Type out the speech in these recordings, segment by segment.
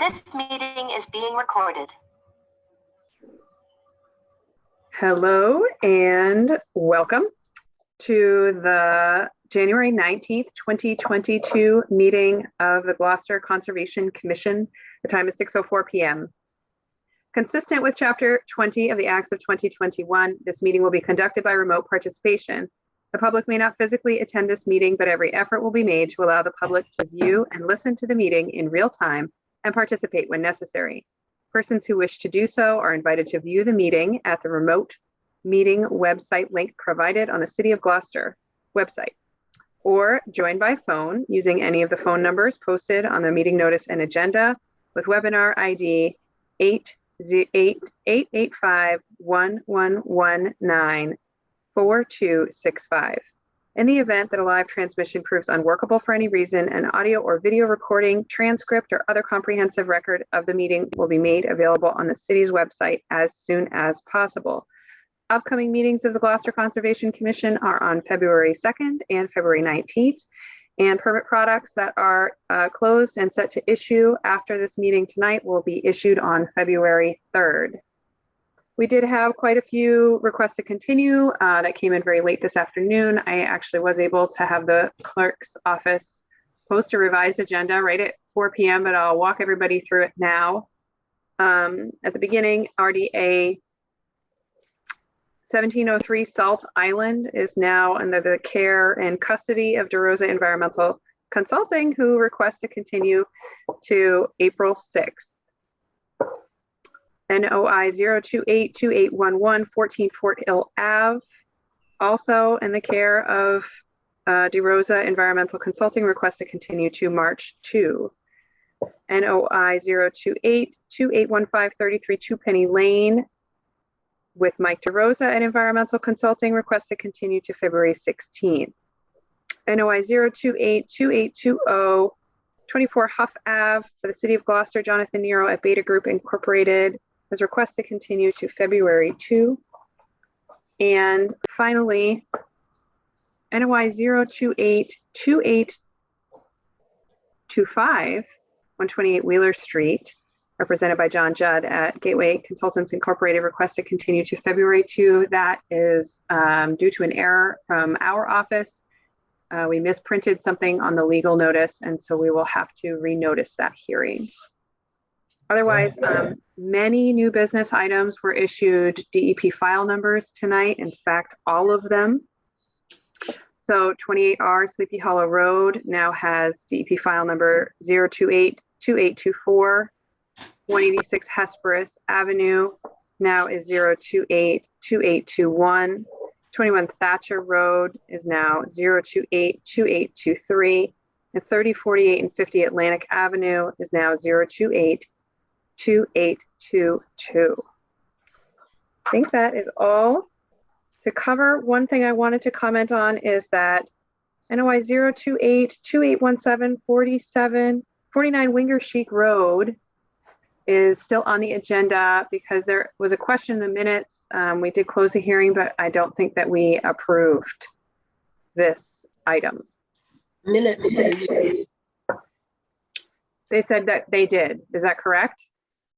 This meeting is being recorded. Hello and welcome to the January 19th, 2022 meeting of the Gloucester Conservation Commission. The time is 6:04 p.m. Consistent with Chapter 20 of the Acts of 2021, this meeting will be conducted by remote participation. The public may not physically attend this meeting, but every effort will be made to allow the public to view and listen to the meeting in real time and participate when necessary. Persons who wish to do so are invited to view the meeting at the remote meeting website link provided on the City of Gloucester website, or join by phone using any of the phone numbers posted on the meeting notice and agenda with webinar ID 885-1119-4265. In the event that a live transmission proves unworkable for any reason, an audio or video recording, transcript, or other comprehensive record of the meeting will be made available on the city's website as soon as possible. Upcoming meetings of the Gloucester Conservation Commission are on February 2nd and February 19th, and permit products that are closed and set to issue after this meeting tonight will be issued on February 3rd. We did have quite a few requests to continue that came in very late this afternoon. I actually was able to have the clerk's office post a revised agenda right at 4 p.m., but I'll walk everybody through it now. At the beginning, RDA 1703 Salt Island is now under the care and custody of DeRosa Environmental Consulting, who requests to continue to April 6th. NOI 0282811 14 Fort Hill Ave, also in the care of DeRosa Environmental Consulting, requests to continue to March 2. NOI 0282815 33 Two Penny Lane with Mike DeRosa and Environmental Consulting, requests to continue to February 16th. NOI 0282820 24 Huff Ave for the City of Gloucester, Jonathan Nero at Beta Group Incorporated has requested to continue to February 2. And finally, NOI 0282825 128 Wheeler Street, represented by John Judd at Gateway Consultants Incorporated, request to continue to February 2. That is due to an error from our office. We misprinted something on the legal notice, and so we will have to renotice that hearing. Otherwise, many new business items were issued DEP file numbers tonight. In fact, all of them. So 28R Sleepy Hollow Road now has DEP file number 0282824. 186 Hesperus Avenue now is 0282821. 21 Thatcher Road is now 0282823. And 3048 and 50 Atlantic Avenue is now 0282822. I think that is all to cover. One thing I wanted to comment on is that NOI 0282817 49 Winger Chic Road is still on the agenda because there was a question in the minutes. We did close the hearing, but I don't think that we approved this item. Minutes say they said that they did. Is that correct?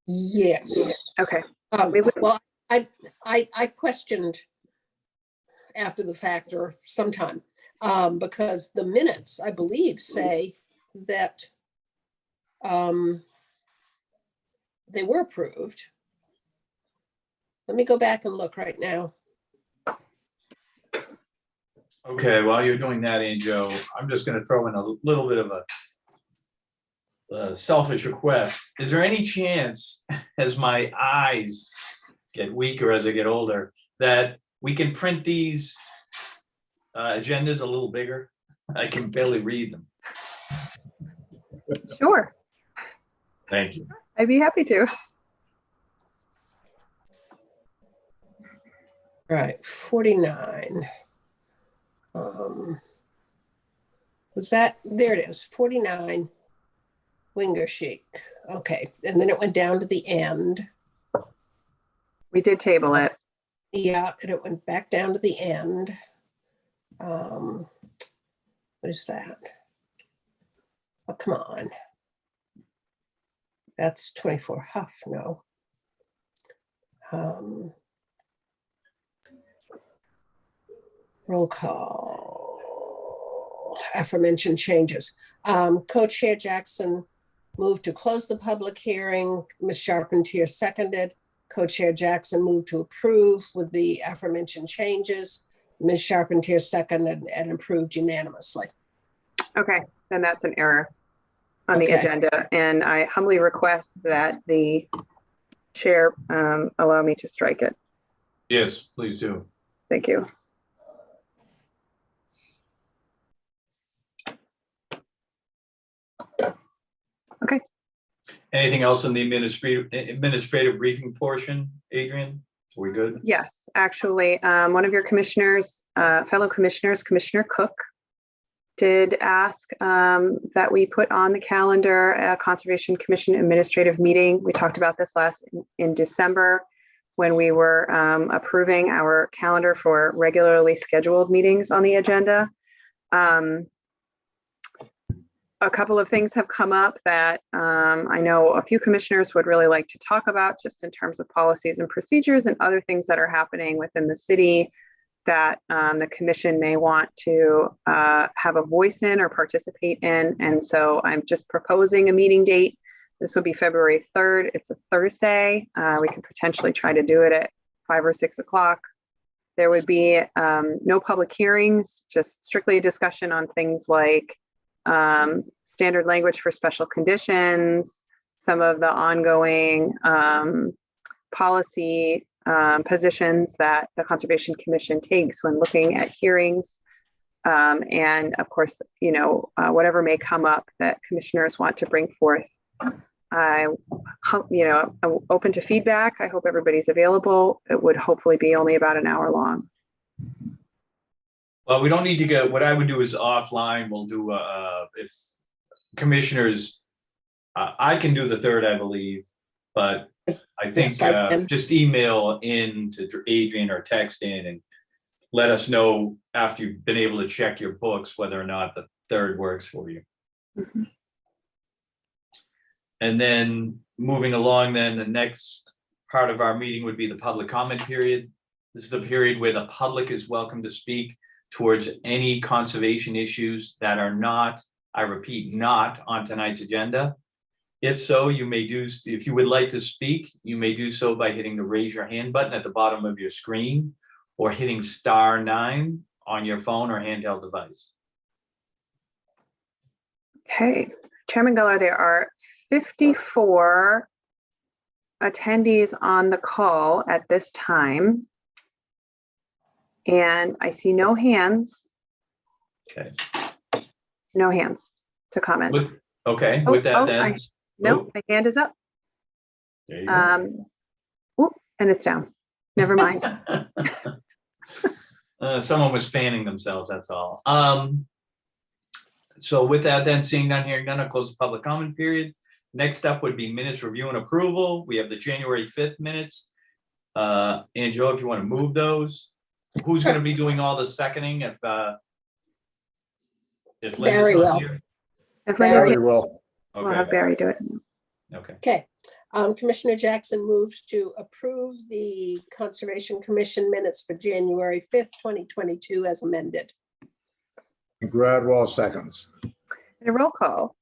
yes. Okay. Well, I questioned after the fact or sometime because the minutes, I believe, say that they were approved. Let me go back and look right now. Okay, while you're doing that, Angel, I'm just going to throw in a little bit of a selfish request. Is there any chance, as my eyes get weaker as I get older, that we can print these agendas a little bigger? I can barely read them. Sure. Thank you. I'd be happy to. All right, 49. Was that, there it is, 49 Winger Chic. Okay, and then it went down to the end. We did table it. Yeah, and it went back down to the end. What is that? Oh, come on. That's 24 Huff, no. Roll call. Aforementioned changes. Co-chair Jackson moved to close the public hearing. Ms. Charpentier seconded. Co-chair Jackson moved to approve with the aforementioned changes. Ms. Charpentier seconded and approved unanimously. Okay, then that's an error on the Okay. agenda, and I humbly request that the chair allow me to strike it. Yes, please do. Thank you. Okay, Anything else in the administrative briefing portion, Adrian? Are we good? yes, actually, one of your commissioners, fellow commissioners, Commissioner Cook, did ask that we put on the calendar a Conservation Commission administrative meeting. We talked about this last in December when we were approving our calendar for regularly scheduled meetings on the agenda. A couple of things have come up that I know a few commissioners would really like to talk about, just in terms of policies and procedures and other things that are happening within the city that the commission may want to have a voice in or participate in. And so I'm just proposing a meeting date. This will be February 3rd. It's a Thursday. We could potentially try to do it at 5 or 6 o'clock. There would be no public hearings, just strictly a discussion on things like standard language for special conditions, some of the ongoing policy positions that the Conservation Commission takes when looking at hearings. And of course, whatever may come up that commissioners want to bring forth. I'm open to feedback. I hope everybody's available. It would hopefully be only about an hour long. Well, we don't need to go, what I would do is offline, we'll do, if commissioners, I can do the 3rd, I believe, but I think Yes, I can. just email in to Adrian or text in and let us know after you've been able to check your books whether or not the 3rd works for you. Mhm. And then moving along, then the next part of our meeting would be the public comment period. This is the period where the public is welcome to speak towards any conservation issues that are not, I repeat, not on tonight's agenda. If so, you may do, if you would like to speak, you may do so by hitting the raise your hand button at the bottom of your screen or hitting *9 on your phone or handheld device. Okay, Chairman Geller, there are 54 attendees on the call at this time. And I see no hands. Okay. No hands to comment. Okay, Oh, with that oh, then. No, my hand is up. There you go. Whoop, and it's down. Never mind. Someone was fanning themselves, that's all. So with that then, seeing none, hearing none, I'll close the public comment period. Next up would be minutes review and approval. We have the January 5th minutes. Angela, if you want to move those. Who's going to be doing all the seconding if Linda's Barry not will. here? If Barry Linda's Very here, well. we'll have Okay, Barry do it. okay. Okay. Commissioner Jackson moves to approve the Conservation Commission minutes for January 5th, 2022 as amended. Gradwell seconds. And a roll call.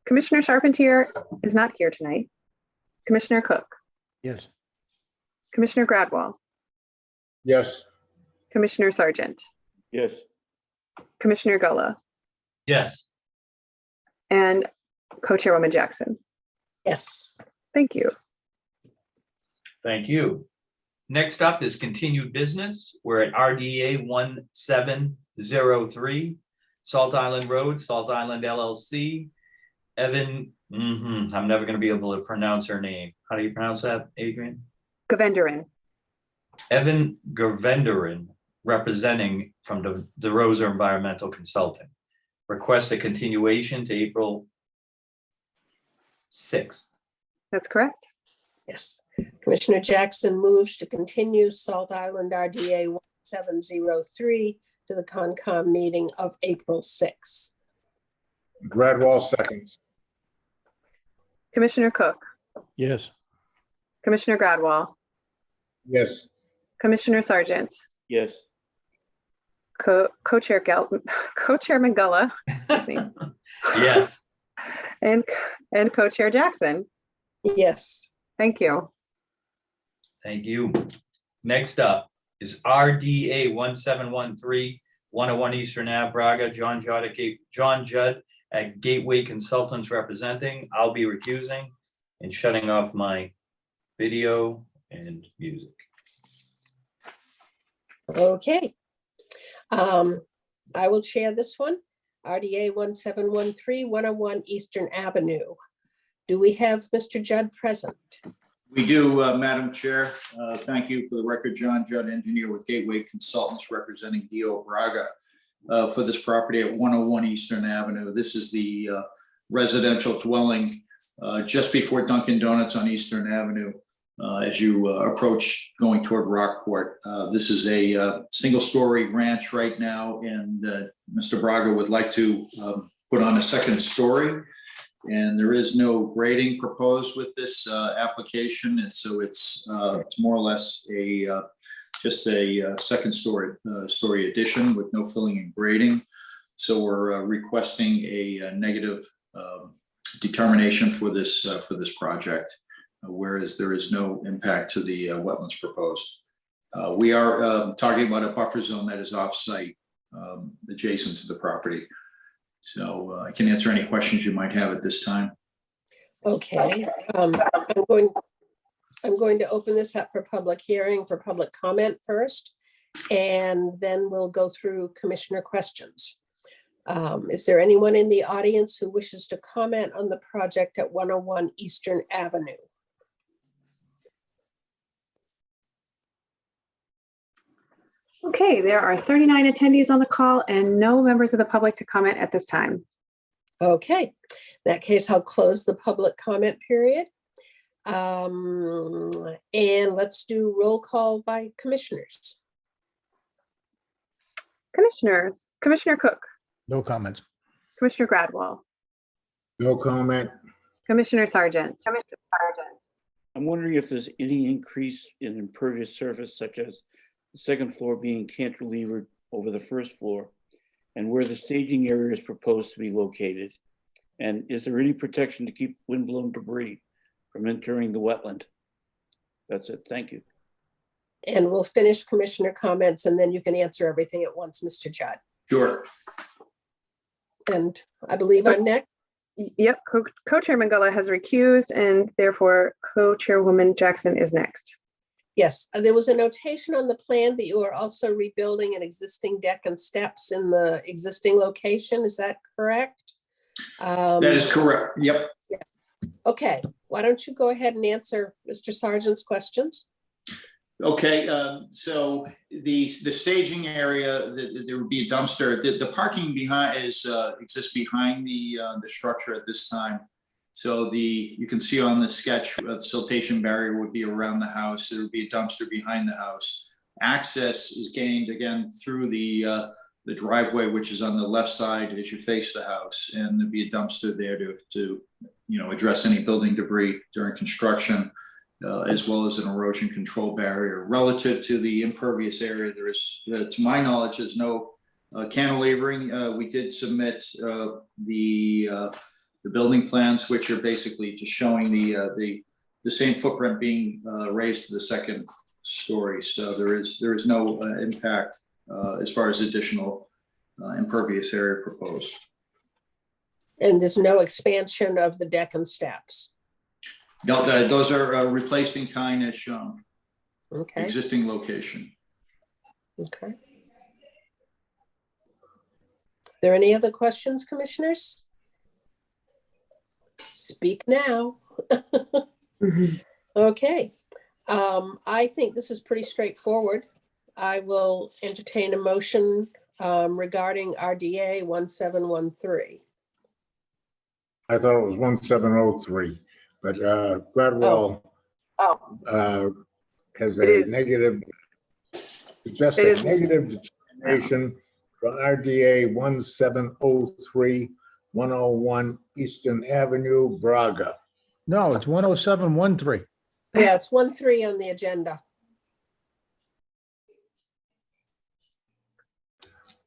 Commissioner Charpentier is not here tonight. Commissioner Cook, Yes. Commissioner Gradwell, Yes. Commissioner Sargent, Yes. Commissioner Gullah, Yes, and Co-Chairwoman Jackson. Yes. Thank you. thank you. Next up is continued business. We're at RDA 1703, Salt Island Road, Salt Island LLC. Evan, I'm never going to be able to pronounce her name. How do you pronounce that, Adrian? Govendaran. Evan Gervenderin, representing from the DeRosa Environmental Consulting. Requests a continuation to April 6th. That's correct. Yes. Commissioner Jackson moves to continue Salt Island RDA 1703 to the Concom meeting of April 6th. Gradwell seconds. Commissioner Cook, Yes. Commissioner Gradwall, Yes. Commissioner Sargent, Yes. Co-Chairman Gulla, Yes. and Co-Chair Jackson. Yes. Thank you. Thank you. Next up is RDA 1713, 101 Eastern Ave, Braga, John Judd at Gateway Consultants representing. I'll be recusing and shutting off my video and music. Okay. I will chair this one. RDA 1713, 101 Eastern Avenue. Do we have Mr. Judd present? We do, Madam Chair. Thank you. For the record, John Judd, engineer with Gateway Consultants representing D.O. Braga for this property at 101 Eastern Avenue. This is the residential dwelling just before Dunkin' Donuts on Eastern Avenue as you approach going toward Rockport. This is a single-story ranch right now, and Mr. Braga would like to put on a second story. And there is no grading proposed with this application, and so it's more or less just a second story addition with no filling and grading. So we're requesting a negative determination for this project, whereas there is no impact to the wetlands proposed. We are talking about a buffer zone that is off-site, adjacent to the property. So I can answer any questions you might have at this time. Okay. I'm going to open this up for public hearing, for public comment first, and then we'll go through commissioner questions. Is there anyone in the audience who wishes to comment on the project at 101 Eastern Avenue? Okay, there are 39 attendees on the call and no members of the public to comment at this time. Okay, in that case, I'll close the public comment period. And let's do roll call by commissioners. Commissioners, Commissioner Cook, No comments. Commissioner Gradwall, No comment. Commissioner Sargent. I'm wondering if there's any increase in impervious surface, such as the second floor being cantilevered over the first floor, and where the staging area is proposed to be located. And is there any protection to keep windblown debris from entering the wetland? That's it. Thank you. And we'll finish commissioner comments and then you can answer everything at once, Mr. Judd. Sure. And I believe I'm next. Yep, Co-Chairman Gulla has recused and therefore Co-Chairwoman Jackson is next. Yes, there was a notation on the plan that you are also rebuilding an existing deck and steps in the existing location. Is that correct? That is correct. Yep. Okay, why don't you go ahead and answer Mr. Sargent's questions? Okay, so the staging area, there would be a dumpster. The parking behind exists behind the structure at this time. So you can see on the sketch, the siltation barrier would be around the house. There would be a dumpster behind the house. Access is gained again through the driveway, which is on the left side as you face the house, and there'd be a dumpster there to address any building debris during construction, as well as an erosion control barrier. Relative to the impervious area, there is, to my knowledge, there's no cantilevering. We did submit the building plans, which are basically just showing the same footprint being raised to the second story. So there is no impact as far as additional impervious area proposed. And there's no expansion of the deck and steps. No, those are replaced in kind as shown. Okay, Existing location. okay. There any other questions, commissioners? Speak now. Okay, I think this is pretty straightforward. I will entertain a motion regarding RDA 1713. I thought it was 1703, but Gradwell has It a is. negative, suggests It is. a negative determination for RDA 1703, 101 Eastern Avenue, Braga. No, it's 10713. Yeah, it's 1-3 on the agenda.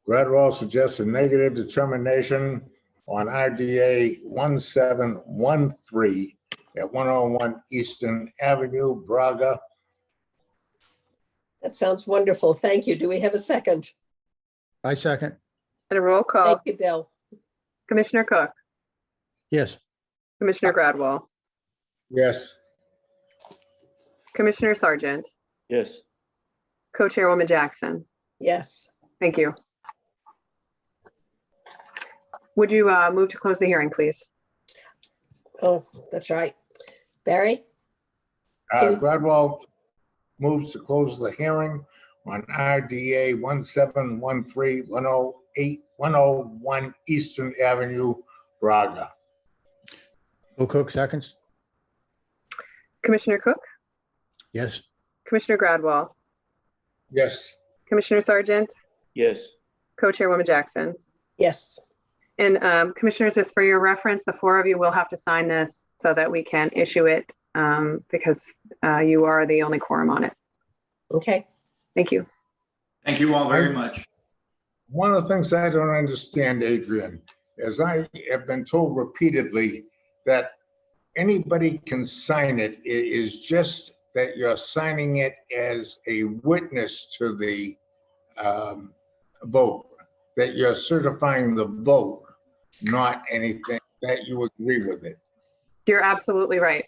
Gradwell suggests a negative determination on RDA 1713 at 101 Eastern Avenue, Braga. That sounds wonderful. Thank you. Do we have a second? I second. And a roll call. Thank you, Bill. Commissioner Cook, Yes. Commissioner Gradwell, Yes, Commissioner Sargent, Yes. Co-Chairwoman Jackson. Yes. Thank you. Would you move to close the hearing, please? Oh, that's right. Barry? Gradwell moves to close the hearing on RDA 1713 101 Eastern Avenue, Braga. Bill Cook seconds. Commissioner Cook, Yes. Commissioner Gradwell, Yes, Commissioner Sargent, Yes. Co-Chairwoman Jackson. Yes. And commissioners, just for your reference, the four of you will have to sign this so that we can issue it because you are the only quorum on it. Okay. Thank you. Thank you all very much. one of the things I don't understand, Adrian, is I have been told repeatedly that anybody can sign it. It is just that you're signing it as a witness to the vote, that you're certifying the vote, not anything that you agree with it. You're absolutely right.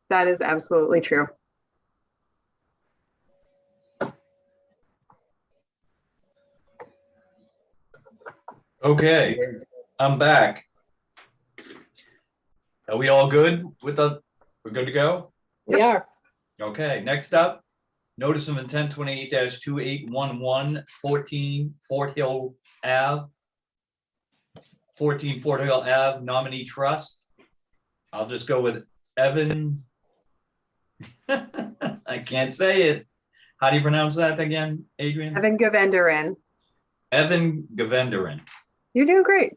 That is absolutely true. Okay, I'm back. Are we all good with we're good to go? We are. Okay, next up, notice of intent 28-2811, 14 Fort Hill Ave. 14 Fort Hill Ave nominee trust. I'll just go with Evan. I can't say it. How do you pronounce that again, Adrian? Evan Govendarin. Evan Govendarin You're doing great.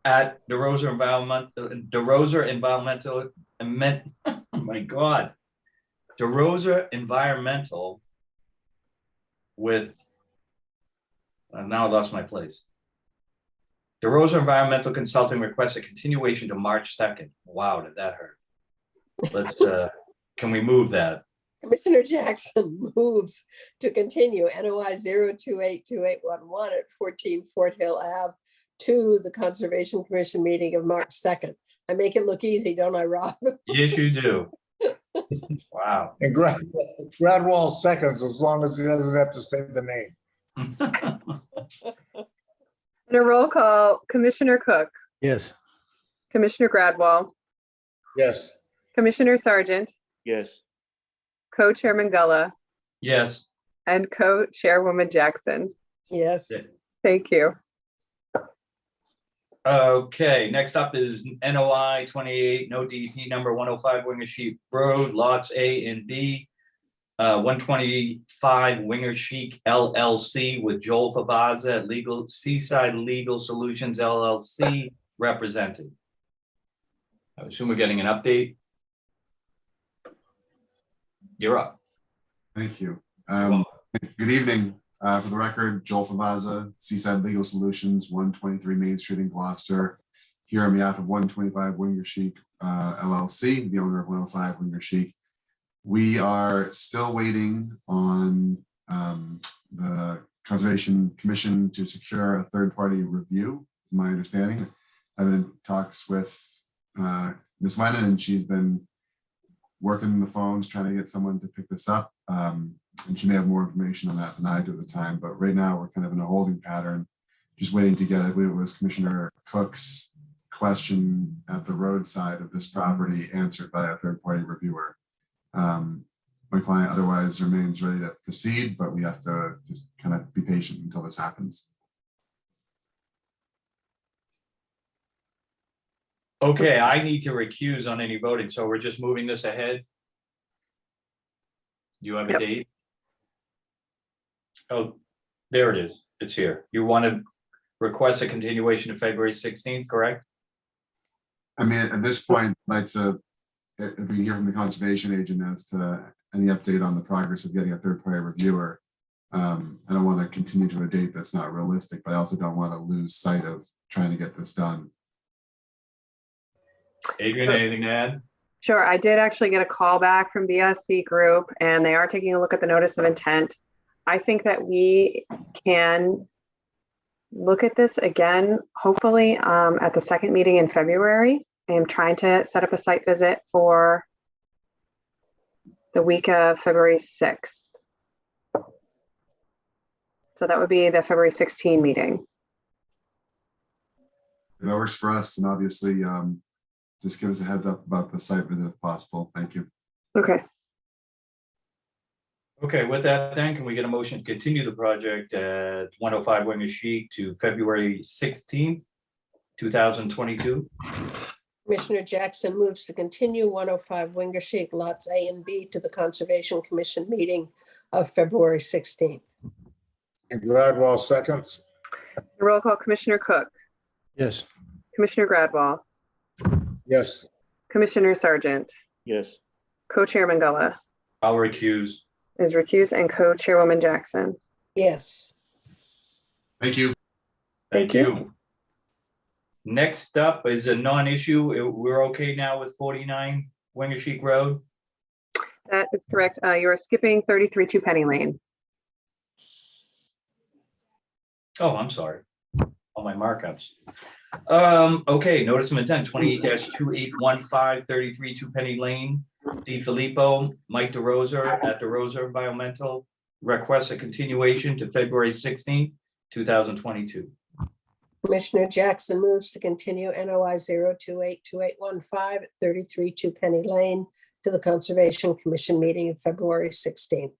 at DeRosa Environmental, oh my God. DeRosa Environmental with, now I lost my place. DeRosa Environmental Consulting requests a continuation to March 2nd. Wow, did that hurt? Let's, can we move that? Commissioner Jackson moves to continue NOI 0282811 at 14 Fort Hill Ave to the Conservation Commission meeting of March 2nd. I make it look easy, don't I, Rob? Yes, you do. Wow. And Gradwell seconds, as long as he doesn't have to say the name. And a roll call, Commissioner Cook, Yes. Commissioner Gradwell, Yes, Commissioner Sargent, Yes. Co-Chairman Gullah, Yes. and Co-Chairwoman Jackson. Yes. Yeah. Thank you. Okay, next up is NOI 28, no DEP number 105 Winger Sheep Road, lots A and B. 125 Winger Chic LLC with Joel Favazza, Legal Seaside Legal Solutions LLC represented. I assume we're getting an update. You're up. Thank you. Good evening. For the record, Joel Favazza, Seaside Legal Solutions, 123 Main Street in Gloucester, here on behalf of 125 Winger Chic LLC, the owner of 105 Winger Chic. We are still waiting on the Conservation Commission to secure a third-party review, is my understanding. I've been in talks with Ms. Lennon, and she's been working the phones, trying to get someone to pick this up. And she may have more information on that than I do at the time, but right now we're kind of in a holding pattern, just waiting to get, I believe it was Commissioner Cook's question at the roadside of this property answered by a third-party reviewer. My client otherwise remains ready to proceed, but we have to just kind of be patient until this happens. Okay, I need to recuse on any voting, so we're just moving this ahead. You have a Yep. date? Oh, there it is. It's here. You want to request a continuation to February 16th, correct? I mean, at this point, I'd like to, if we hear from the conservation agent as to any update on the progress of getting a third-party reviewer. I don't want to continue to a date that's not realistic, but I also don't want to lose sight of trying to get this done. Adrian, anything to add? Sure, I did actually get a call back from BSC Group, and they are taking a look at the notice of intent. I think that we can look at this again, hopefully at the second meeting in February. I am trying to set up a site visit for the week of February 6th. So that would be the February 16 meeting. That works for us, and obviously, just give us a heads up about the site visit if possible. Thank you. Okay, Okay, with that then, can we get a motion to continue the project at 105 Wingashiek to February 16th, 2022? Commissioner Jackson moves to continue 105 Wingashiek lots A and B to the Conservation Commission meeting of February 16th. And Gradwell seconds. roll call, Commissioner Cook, Yes. Commissioner Gradwell, Yes. Commissioner Sargent, Yes. Co-Chairman Gullah I'll recuse. is recused, and Co-Chairwoman Jackson. Yes. Thank you. Thank you. Next up is a non-issue. We're okay now with 49 Wingashiek Road? That is correct. You are skipping 33 Penny Lane. Oh, I'm sorry. All my markups. Okay, notice of intent 28-2815 33 Penny Lane. D. Filippo, Mike DeRosa at DeRosa Environmental requests a continuation to February 16th, 2022. Commissioner Jackson moves to continue NOI 0282815 at 33 Penny Lane to the Conservation Commission meeting of February 16th.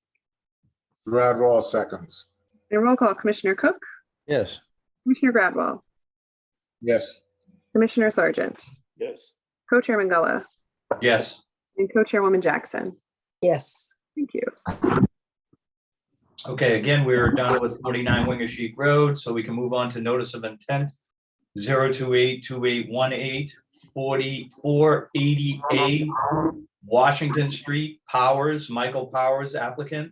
Gradwell seconds. And roll call, Commissioner Cook, Yes. Commissioner Gradwell, Yes. Commissioner Sargent, Yes. Co-Chairman Gullah, Yes. and Co-Chairwoman Jackson. Yes. Thank you. Okay, again, we're done with 49 Wingashiek Road, so we can move on to notice of intent 0282818 4480A Washington Street, Powers, Michael Powers applicant.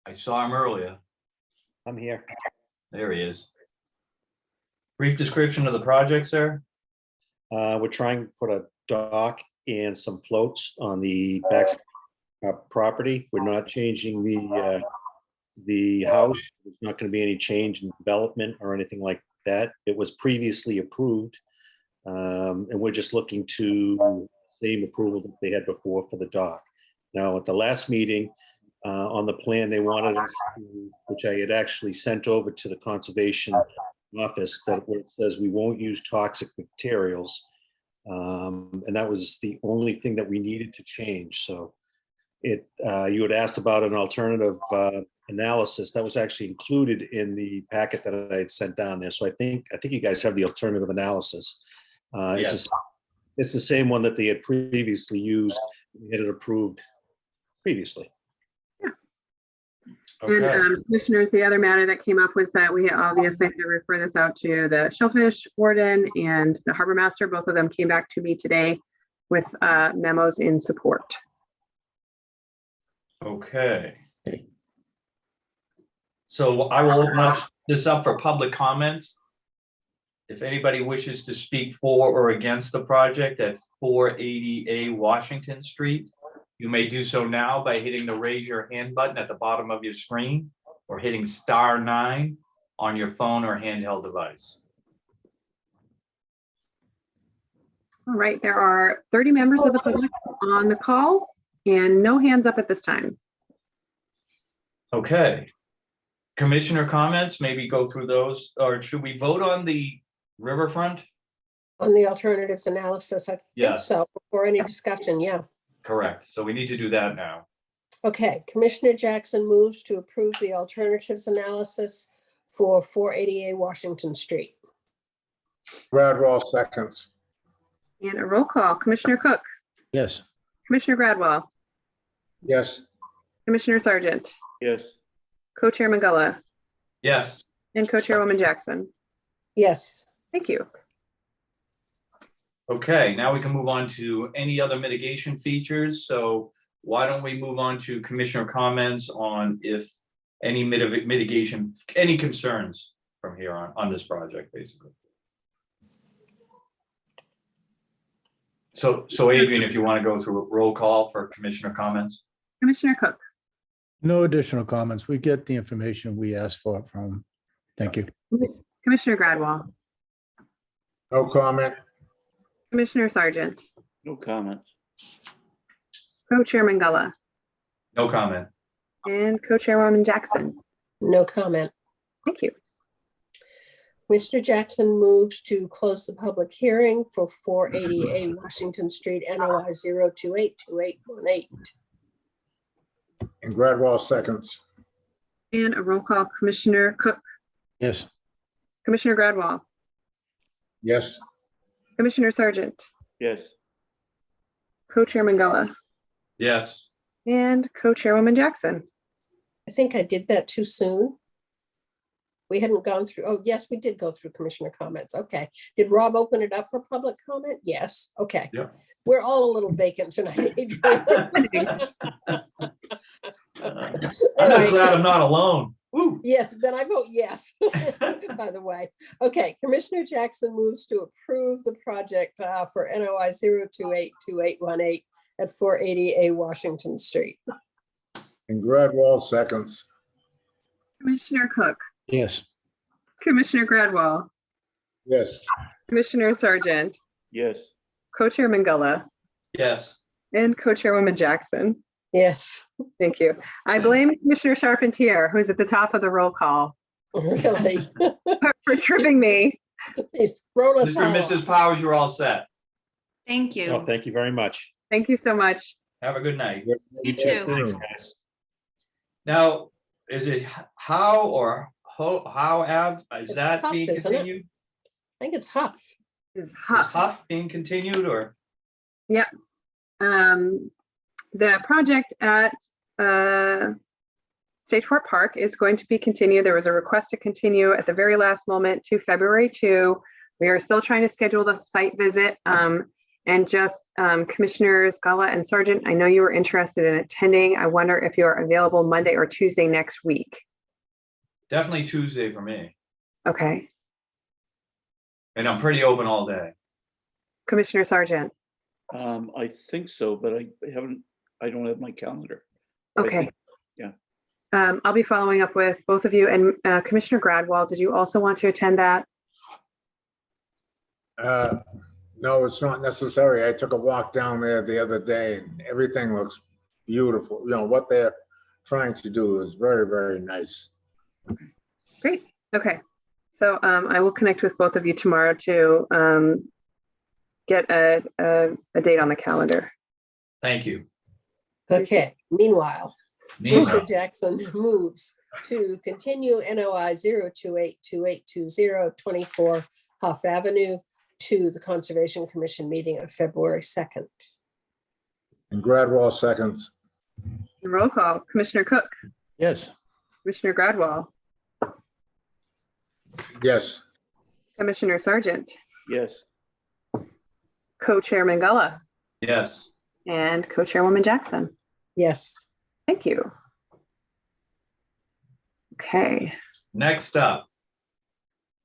I saw him earlier. I'm here. There he is. Brief description of the project, sir. We're trying to put a dock and some floats on the back property. We're not changing the house. There's not going to be any change in development or anything like that. It was previously approved. And we're just looking to same approval that they had before for the dock. Now, at the last meeting, on the plan, they wanted us to, which I had actually sent over to the conservation office, that where it says we won't use toxic materials. And that was the only thing that we needed to change. So you had asked about an alternative analysis that was actually included in the packet that I had sent down there. So I think you guys have the alternative analysis. Yes. It's the same one that they had previously used, we had it approved previously. And Okay, commissioners, the other matter that came up was that we obviously had to refer this out to the Shellfish Warden and the Harbor Master. Both of them came back to me today with memos in support. okay. So I will open this up for public comments. If anybody wishes to speak for or against the project at 480A Washington Street, you may do so now by hitting the raise your hand button at the bottom of your screen or hitting *9 on your phone or handheld device. All right, there are 30 members of the public on the call and no hands up at this time. Okay. Commissioner comments, maybe go through those, or should we vote on the riverfront? On the alternatives analysis, I Yeah. think so, before any discussion, yeah. Correct. So we need to do that now. Okay, Commissioner Jackson moves to approve the alternatives analysis for 480A Washington Street. Gradwell seconds. And a roll call, Commissioner Cook, Yes. Commissioner Gradwell, Yes. Commissioner Sargent, Yes. Co-Chairman Gullah, Yes. and Co-Chairwoman Jackson. Yes. Thank you. Okay, now we can move on to any other mitigation features. So why don't we move on to commissioner comments on if any mitigation, any concerns from here on this project, basically. So Adrian, if you want to go through a roll call for commissioner comments. Commissioner Cook, No additional comments. We get the information we asked for from, thank you. Commissioner Gradwell, No comment. Commissioner Sargent, No comments. Co-Chair Mangala, No comment. and Co-Chairwoman Jackson. No comment. Thank you. Mr. Jackson moves to close the public hearing for 480A Washington Street, NOI 0282818. And Gradwell seconds. And a roll call, Commissioner Cook, Yes, Commissioner Gradwell, Yes. Commissioner Sargent, Yes, Co-Chair Mangala, Yes. and Co-Chairwoman Jackson. I think I did that too soon. We hadn't gone through, oh, yes, we did go through commissioner comments. Okay. Did Rob open it up for public comment? Yes. Okay. Yep. We're all a little vacant tonight, Adrian. I'm just glad I'm not alone. Woo. Yes, then I vote yes, by the way. Okay, Commissioner Jackson moves to approve the project for NOI 0282818 at 480A Washington Street. And Gradwell seconds. Commissioner Cook, yes, Commissioner Gradwell, Yes. Commissioner Sargent, yes, Co-Chair Mangala, Yes. and Co-Chairwoman Jackson. Yes, Thank you. I blame Commissioner Charpentier, who's at the top of the roll call, really. for tripping me. He's thrown us Mr. and all Mrs. off. Powers, you're all set. Thank you. Oh, thank you very much. Thank you so much. Have a good night. You too. Thanks, guys. Now, is it how or how have, is It's that Huff, being isn't it? continued? I think it's Huff. It's Is Huff. Huff being continued or? The project at Stage Fort Park is going to be continued. There was a request to continue at the very last moment to February 2. We are still trying to schedule the site visit. And just Commissioners Gala and Sargent, I know you were interested in attending. I wonder if you are available Monday or Tuesday next week. Definitely Tuesday for me. Okay, And I'm pretty open all day. Commissioner Sargent. I think so, but I don't have my calendar. But I Okay. think- I'll be following up with both of you, and Commissioner Gradwell, did you also want to attend that? No, it's not necessary. I took a walk down there the other day and everything looks beautiful. You know, what they're trying to do is very, very nice. Great. Okay. So I will connect with both of you tomorrow to get a date on the calendar. Thank you. Okay, meanwhile, Nina. Mr. Jackson moves to continue NOI 0282820 24 Huff Avenue to the Conservation Commission meeting on February 2nd. And Gradwell seconds. Roll call. Commissioner Cook, yes, Commissioner Gradwell, Yes. Commissioner Sargent, Yes, Co-Chair Mangala, Yes. and Co-Chairwoman Jackson. Yes, Thank you. Okay. Next up,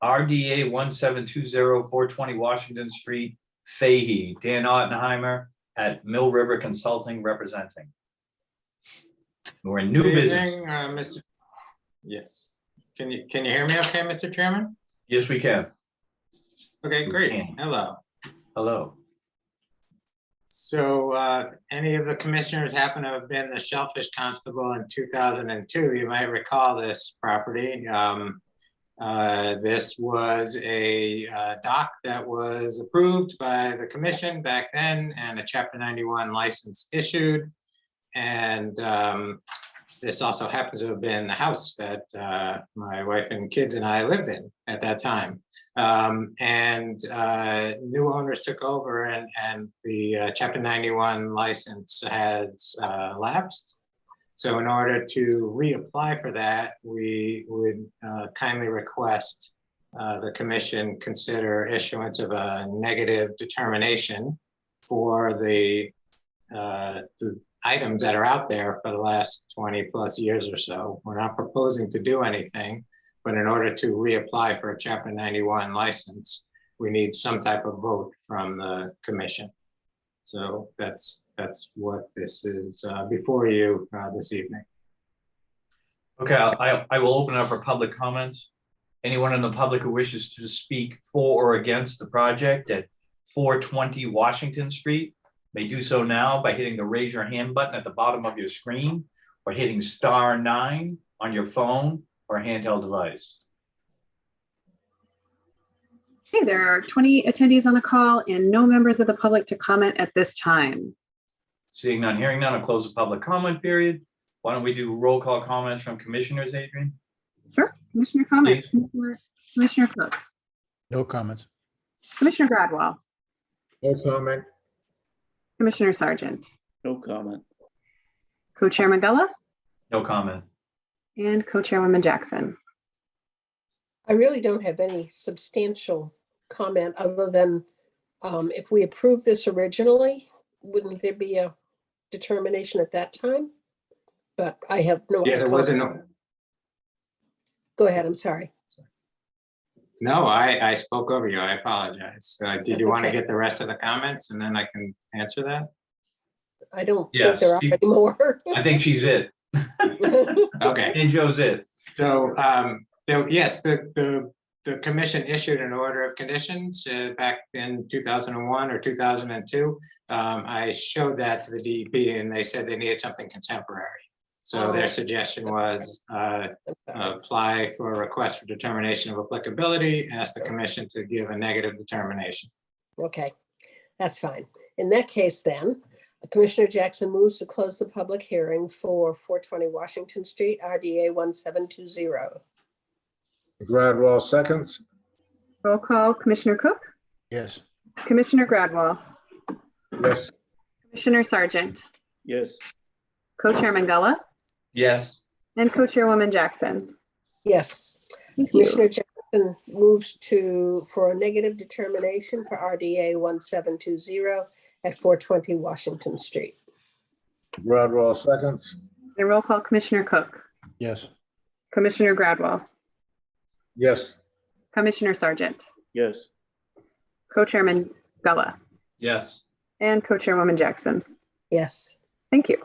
RDA 1720420 Washington Street, Fahey, Dan Ottenheimer at Mill River Consulting representing. We're in new Good business. evening, Mr. Yes. Can you hear me okay, Mr. Chairman? Yes, we can. Okay, We great. can. Hello. Hello. So any of the commissioners happen to have been the Shellfish Constable in 2002, you might recall this property. This was a dock that was approved by the commission back then and a Chapter 91 license issued. And this also happens to have been the house that my wife and kids and I lived in at that time. New owners took over and the Chapter 91 license has lapsed. So in order to reapply for that, we would kindly request the commission consider issuance of a negative determination for the items that are out there for the last 20 plus years or so. We're not proposing to do anything, but in order to reapply for a Chapter 91 license, we need some type of vote from the commission. So that's what this is before you this evening. Okay, I will open up for public comments. Anyone in the public who wishes to speak for or against the project at 420 Washington Street may do so now by hitting the raise your hand button at the bottom of your screen or hitting *9 on your phone or handheld device. Okay, there are 20 attendees on the call and no members of the public to comment at this time. Seeing none, hearing none, I'll close the public comment period. Why don't we do roll call comments from commissioners, Adrian? Sure. Commissioner comments. Commissioner Cook. No comments. Commissioner Gradwell. No comment. Commissioner Sargent. No comment. Co-Chair Magella No comment. and Co-Chairwoman Jackson. I really don't have any substantial comment other than if we approve this originally, wouldn't there be a determination at that time? But I have no. Yeah, there wasn't. Go ahead, I'm sorry. No, I spoke over you. I apologize. Did you want to Okay. get the rest of the comments and then I can answer that? I don't think Yes, there are you- any more. I think she's it. Okay. And Joe's it. So, yes, the commission issued an order of conditions back in 2001 or 2002. I showed that to the DEP and they said they needed something contemporary. So their suggestion was apply for a request for determination of applicability, ask the commission to give a negative determination. Okay, that's fine. In that case then, Commissioner Jackson moves to close the public hearing for 420 Washington Street, RDA 1720. Gradwell seconds. Roll call, Commissioner Cook, Yes. Commissioner Gradwell, Yes. Commissioner Sargent, Yes. Co-Chair Magella, Yes. and Co-Chairwoman Jackson. Yes, Thank you. Commissioner Jackson moves for a negative determination for RDA 1720 at 420 Washington Street. Gradwell seconds. And roll call, Commissioner Cook, Yes. Commissioner Gradwell, Yes. Commissioner Sargent, Yes. Co-Chairman Galla, Yes. and Co-Chairwoman Jackson. Yes, Thank you.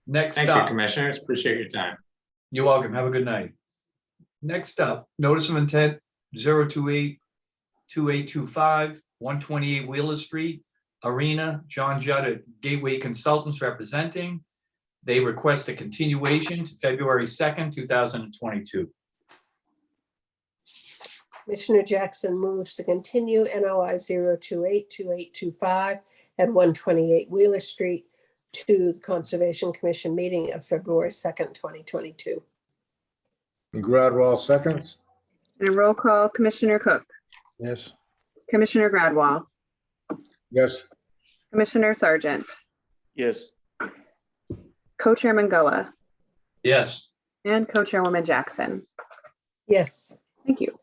Next Thank you, up, commissioners. Appreciate your time. you're welcome. Have a good night. Next up, notice of intent 028-2825, 128 Wheeler Street, Arena, John Judd at Gateway Consultants representing. They request a continuation to February 2nd, 2022. Commissioner Jackson moves to continue NOI 0282825 at 128 Wheeler Street to the Conservation Commission meeting of February 2nd, 2022. Gradwell seconds. And roll call, Commissioner Cook, Yes. Commissioner Gradwell, Yes. Commissioner Sargent, Yes. Co-Chairman Galla, Yes. and Co-Chairwoman Jackson. Yes, Thank you.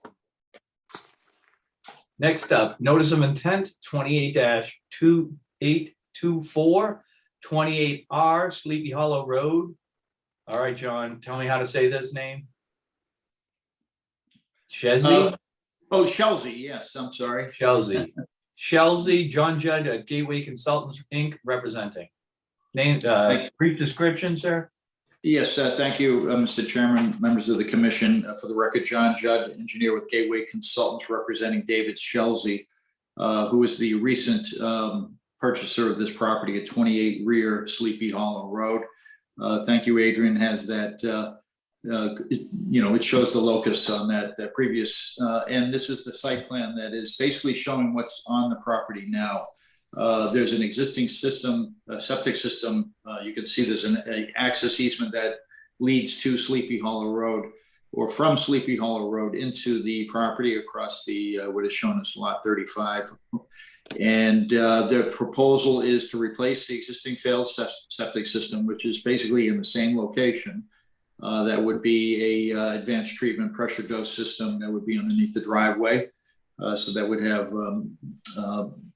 Next up, notice of intent 28-2824, 28R Sleepy Hollow Road. All right, John, tell me how to say this name. Shezzy? Oh, Chelsea, yes, I'm sorry. Shelsey. Shelsey, John Judd at Gateway Consultants, Inc., representing. Name, brief description, sir? Yes, thank you, Mr. Chairman, members of the commission. For the record, John Judd, engineer with Gateway Consultants representing David Shelsey, who is the recent purchaser of this property at 28 Rear Sleepy Hollow Road. Thank you, Adrian has that, it shows the locus on that previous, and this is the site plan that is basically showing what's on the property now. There's an existing system, a septic system. You can see there's an access easement that leads to Sleepy Hollow Road, or from Sleepy Hollow Road into the property across the what is shown as lot 35. And the proposal is to replace the existing failed septic system, which is basically in the same location, That would be a advanced treatment pressure dose system that would be underneath the driveway. So that would have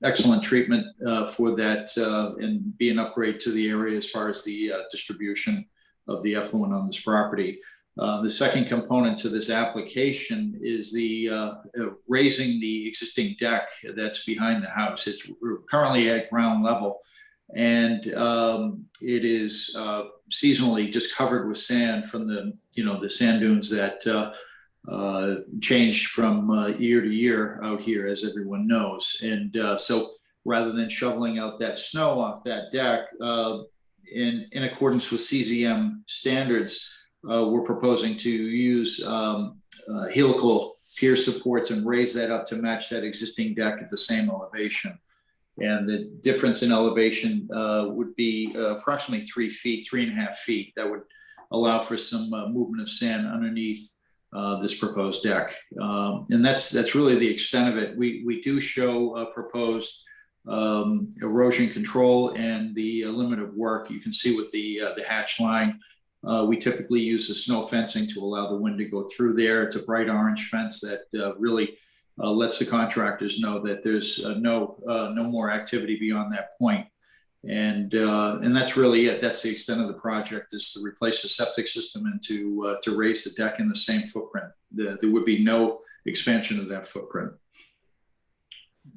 excellent treatment for that and be an upgrade to the area as far as the distribution of the effluent on this property. The second component to this application is the raising the existing deck that's behind the house. It's currently at ground level, and it is seasonally just covered with sand from the sand dunes that change from year to year out here, as everyone knows. And so rather than shoveling out that snow off that deck, in accordance with CZM standards, we're proposing to use helical pier supports and raise that up to match that existing deck at the same elevation. And the difference in elevation would be approximately 3 feet, 3.5 feet. That would allow for some movement of sand underneath this proposed deck. And that's really the extent of it. We do show proposed erosion control and the limit of work. You can see with the hatch line. We typically use the snow fencing to allow the wind to go through there. It's a bright orange fence that really lets the contractors know that there's no more activity beyond that point. And that's really it. That's the extent of the project, is to replace the septic system and to raise the deck in the same footprint. There would be no expansion of that footprint.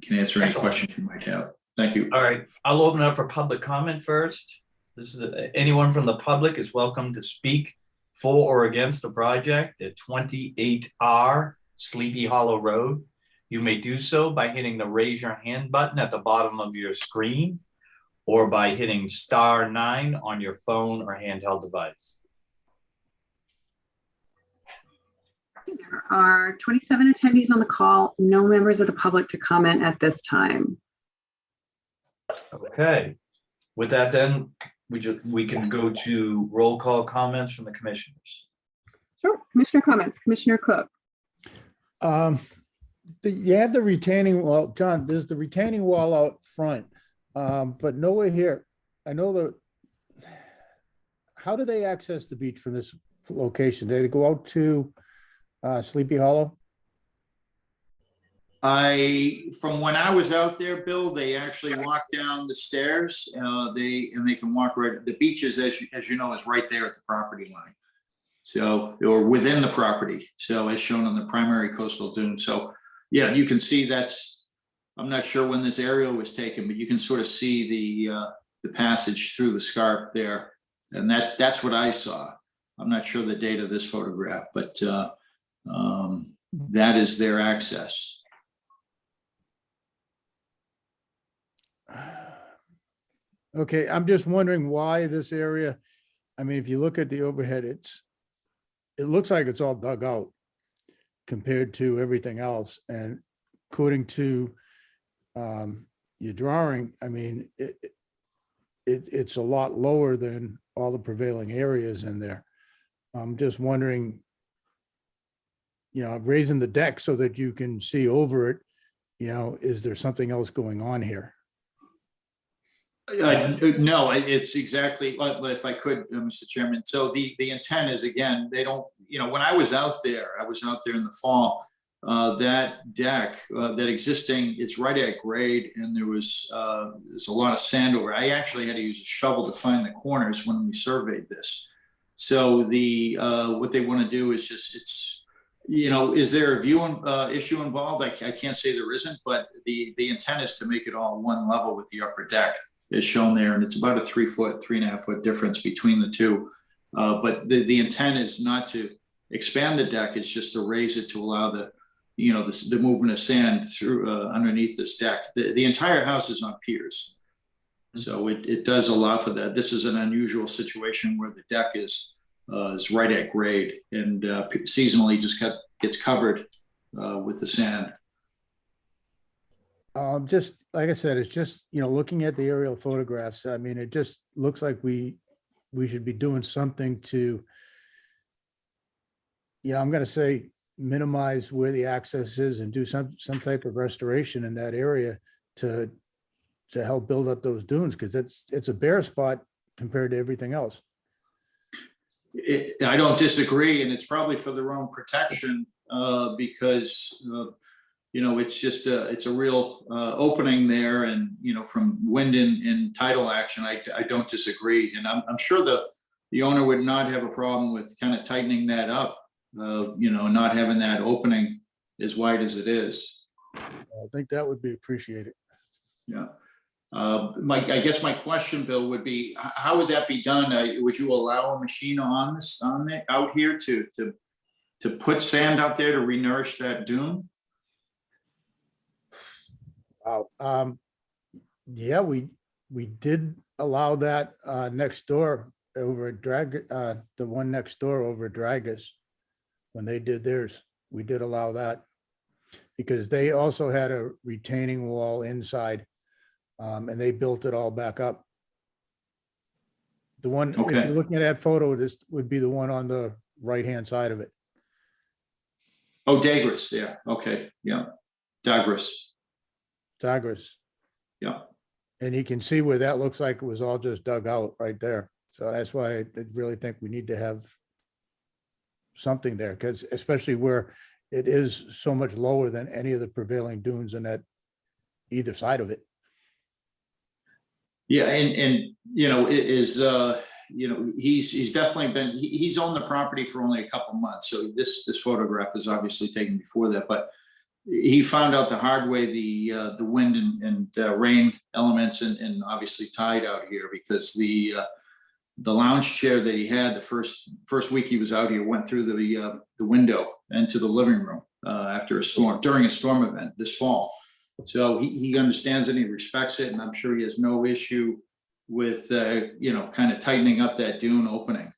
Can answer any questions you might have. Thank you. All right, I'll open up for public comment first. This is anyone from the public is welcome to speak for or against the project at 28R Sleepy Hollow Road. You may do so by hitting the raise your hand button at the bottom of your screen, or by hitting *9 on your phone or handheld device. There are 27 attendees on the call, no members of the public to comment at this time. Okay, with that then, we can go to roll call comments from the commissioners. Sure, commissioner comments, Commissioner Cook. You have the retaining wall, John, there's the retaining wall out front, but nowhere here. I know how do they access the beach from this location? Do they go out to Sleepy Hollow? From when I was out there, Bill, they actually walk down the stairs. They can walk right. The beach is, as you know, is right there at the property line. So, or within the property. So, as shown on the primary coastal dune. So, yeah, you can see that's. I'm not sure when this aerial was taken, but you can sort of see the passage through the scarp there, and that's what I saw. I'm not sure the date of this photograph, but that is their access. Okay, I'm just wondering why this area, I mean, if you look at the overhead, it looks like it's all dug out compared to everything else. And according to your drawing, I mean, it's a lot lower than all the prevailing areas in there. I'm just wondering, raising the deck so that you can see over it, is there something else going on here? No, it's exactly, if I could, Mr. Chairman. So the intent is, again, they don't, when I was out there in the fall, that deck, that existing, it's right at grade, and there's a lot of sand over. I actually had to use a shovel to find the corners when we surveyed this. So what they want to do is just, is there a view issue involved? I can't say there isn't, but the intent is to make it all one level with the upper deck, is shown there, and it's about a 3.5 foot difference between the two. But the intent is not to expand the deck; it's just to raise it to allow the movement of sand through underneath this deck. The entire house is on piers, so it does allow for that. This is an unusual situation where the deck is right at grade and seasonally just gets covered with the sand. Just like I said, it's just, looking at the aerial photographs, I mean, it just looks like we should be doing something to, I'm going to say minimize where the access is and do some type of restoration in that area to help build up those dunes, because it's a bare spot compared to everything else. I don't disagree, and it's probably for their own protection, because, it's just it's a real opening there, and, from wind and tidal action, I don't disagree. And I'm sure the owner would not have a problem with kind of tightening that up, not having that opening as wide as it is. I think that would be appreciated. Yeah. I guess my question, Bill, would be, how would that be done? Would you allow a machine out here to put sand out there to renourish that dune? Wow. Yeah, we did allow that next door over at the one next door over at Dragus. When they did theirs, we did allow that because they also had a retaining wall inside, and they built it all back up. The one, if Okay. you're looking at that photo, this would be the one on the right-hand side of it. Oh, Dagris, yeah, okay, yeah, Dagris, Zagros. yeah. And you can see where that looks like it was all just dug out right there. So that's why I really think we need to have something there, because especially where it is so much lower than any of the prevailing dunes in that either side of it. Yeah, and it is, he's definitely been, he's owned the property for only a couple months. So this photograph is obviously taken before that, but he found out the hard way, the wind and rain elements and obviously tide out here, because the lounge chair that he had the first week he was out here went through the window into the living room after a storm, during a storm event this fall. So he understands it, he respects it, and I'm sure he has no issue with, kind of tightening up that dune opening.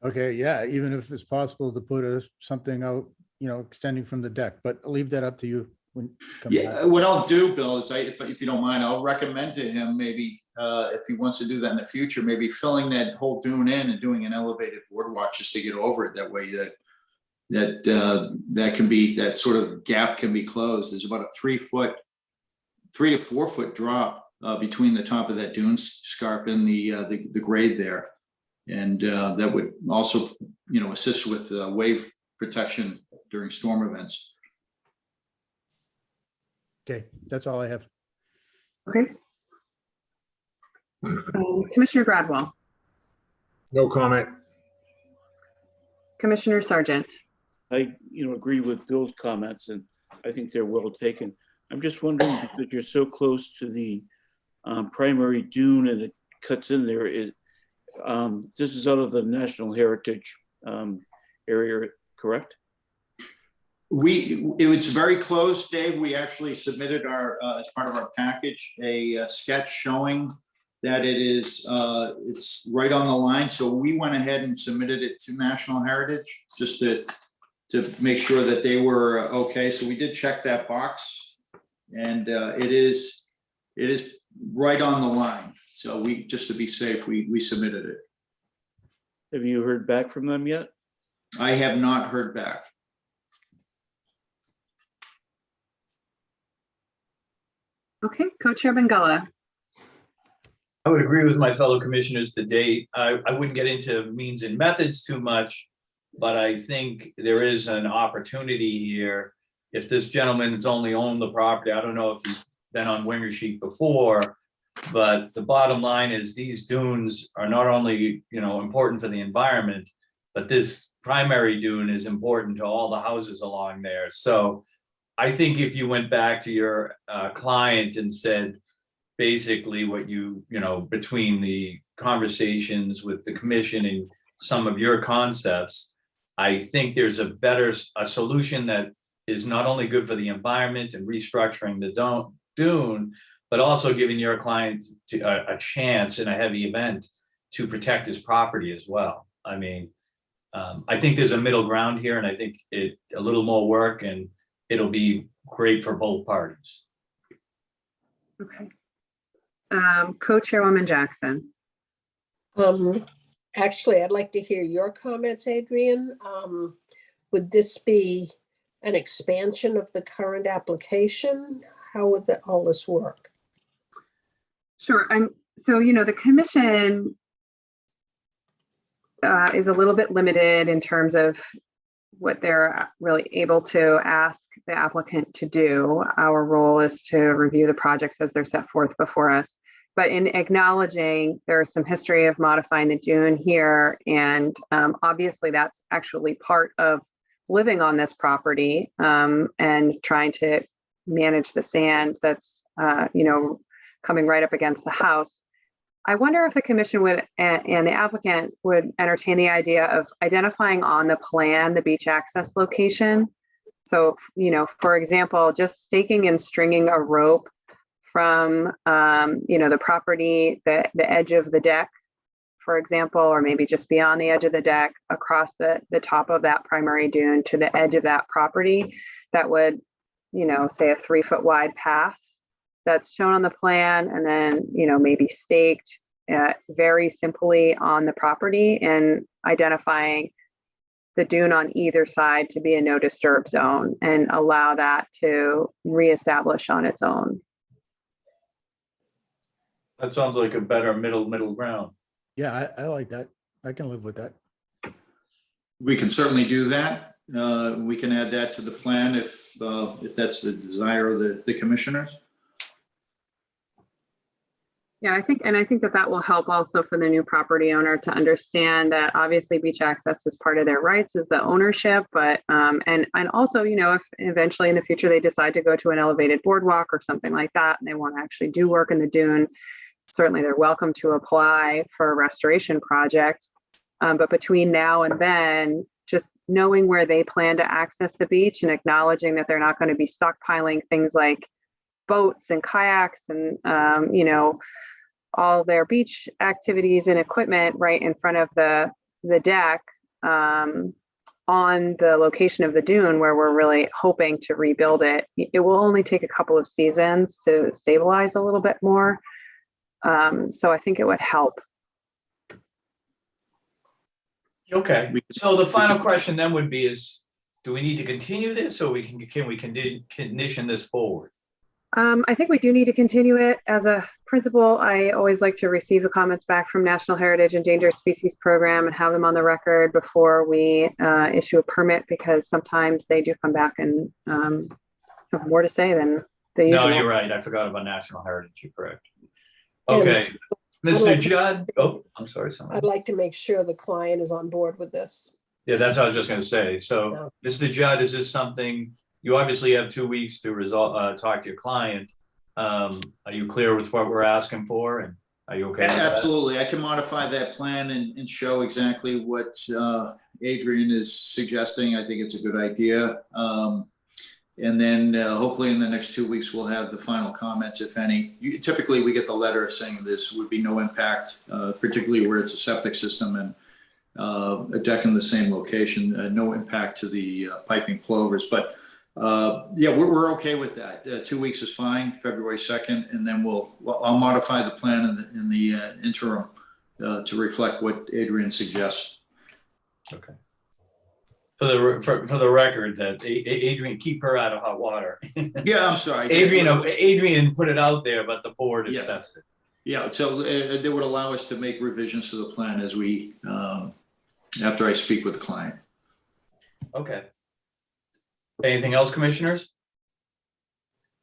Okay, yeah, even if it's possible to put something out, extending from the deck, but I'll leave that up to you when you come back. Yeah, what I'll do, Bill, is if you don't mind, I'll recommend to him maybe, if he wants to do that in the future, maybe filling that whole dune in and doing an elevated boardwalk just to get over it. That way that can be, that sort of gap can be closed. There's about a 3 to 4 foot drop between the top of that dune scarp and the grade there. And that would also, assist with wave protection during storm events. Okay, that's all I have. Okay. Commissioner Gradwell, No comment. Commissioner Sargent. I, agree with Bill's comments, and I think they're well taken. I'm just wondering, because you're so close to the primary dune and it cuts in there, this is out of the National Heritage area, correct? It was very close, Dave. We actually submitted as part of our package, a sketch showing that it's right on the line. So we went ahead and submitted it to National Heritage just to make sure that they were okay. So we did check that box, and it is right on the line. So just to be safe, we submitted it. Have you heard back from them yet? I have not heard back. Okay, Co-Chair Bengala. I would agree with my fellow commissioners to date. I wouldn't get into means and methods too much, but I think there is an opportunity here. If this gentleman has only owned the property, I don't know if he's been on Wingersheek before, but the bottom line is these dunes are not only, important for the environment, but this primary dune is important to all the houses along there. So I think if you went back to your client and said, basically what between the conversations with the commission and some of your concepts, I think there's a solution that is not only good for the environment and restructuring the dune, but also giving your client a chance in a heavy event to protect his property as well. I mean, I think there's a middle ground here, and I think a little more work and it'll be great for both parties. Okay. Co-Chairwoman Jackson. Actually, I'd like to hear your comments, Adrian. Would this be an expansion of the current application? How would all this work? Sure. So, the commission is a little bit limited in terms of what they're really able to ask the applicant to do. Our role is to review the projects as they're set forth before us. But in acknowledging there's some history of modifying the dune here, and obviously that's actually part of living on this property and trying to manage the sand that's coming right up against the house. I wonder if the commission would and the applicant would entertain the idea of identifying on the plan the beach access location. So, for example, just staking and stringing a rope from, the property, the edge of the deck, for example, or maybe just beyond the edge of the deck across the top of that primary dune to the edge of that property, that would, say a 3-foot wide path that's shown on the plan, and then, maybe staked very simply on the property, and identifying the dune on either side to be a no disturb zone and allow that to reestablish on its own. That sounds like a better middle ground. Yeah, I like that. I can live with that. We can certainly do that. We can add that to the plan if that's the desire of the commissioners. Yeah, I think that will help also for the new property owner to understand that obviously beach access is part of their rights as the ownership, but and also, if eventually in the future they decide to go to an elevated boardwalk or something like that, and they want to actually do work in the dune, certainly they're welcome to apply for a restoration project. But between now and then, just knowing where they plan to access the beach and acknowledging that they're not going to be stockpiling things like boats and kayaks and all their beach activities and equipment right in front of the deck on the location of the dune where we're really hoping to rebuild it. It will only take a couple of seasons to stabilize a little bit more. So I think it would help. Okay, so the final question then would be is, do we need to continue this, or can we condition this forward? I think we do need to continue it. As a principal, I always like to receive the comments back from National Heritage Endangered Species Program and have them on the record before we issue a permit, because sometimes they do come back and have more to say than the usual. No, you're right. I forgot about National Heritage. You're correct. Okay, Mr. Judd. Oh, I'm sorry. I'd like to make sure the client is on board with this. Yeah, that's what I was just going to say. So, Mr. Judd, is this something, you obviously have 2 weeks to talk to your client. Are you clear with what we're asking for, and are you okay with that? Absolutely. I can modify that plan and show exactly what Adrian is suggesting. I think it's a good idea. And then hopefully in the next 2 weeks, we'll have the final comments, if any. Typically, we get the letter saying this would be no impact, particularly where it's a septic system and a deck in the same location, no impact to the piping plovers. But yeah, we're okay with that. 2 weeks is fine, February 2nd, and then I'll modify the plan in the interim to reflect what Adrian suggests. Okay. For the record, that Adrian, keep her out of hot water. Yeah, I'm sorry. Adrian put it out there, but the board accepts it. Yeah, so they would allow us to make revisions to the plan as we, after I speak with the client. Okay. Anything else, commissioners?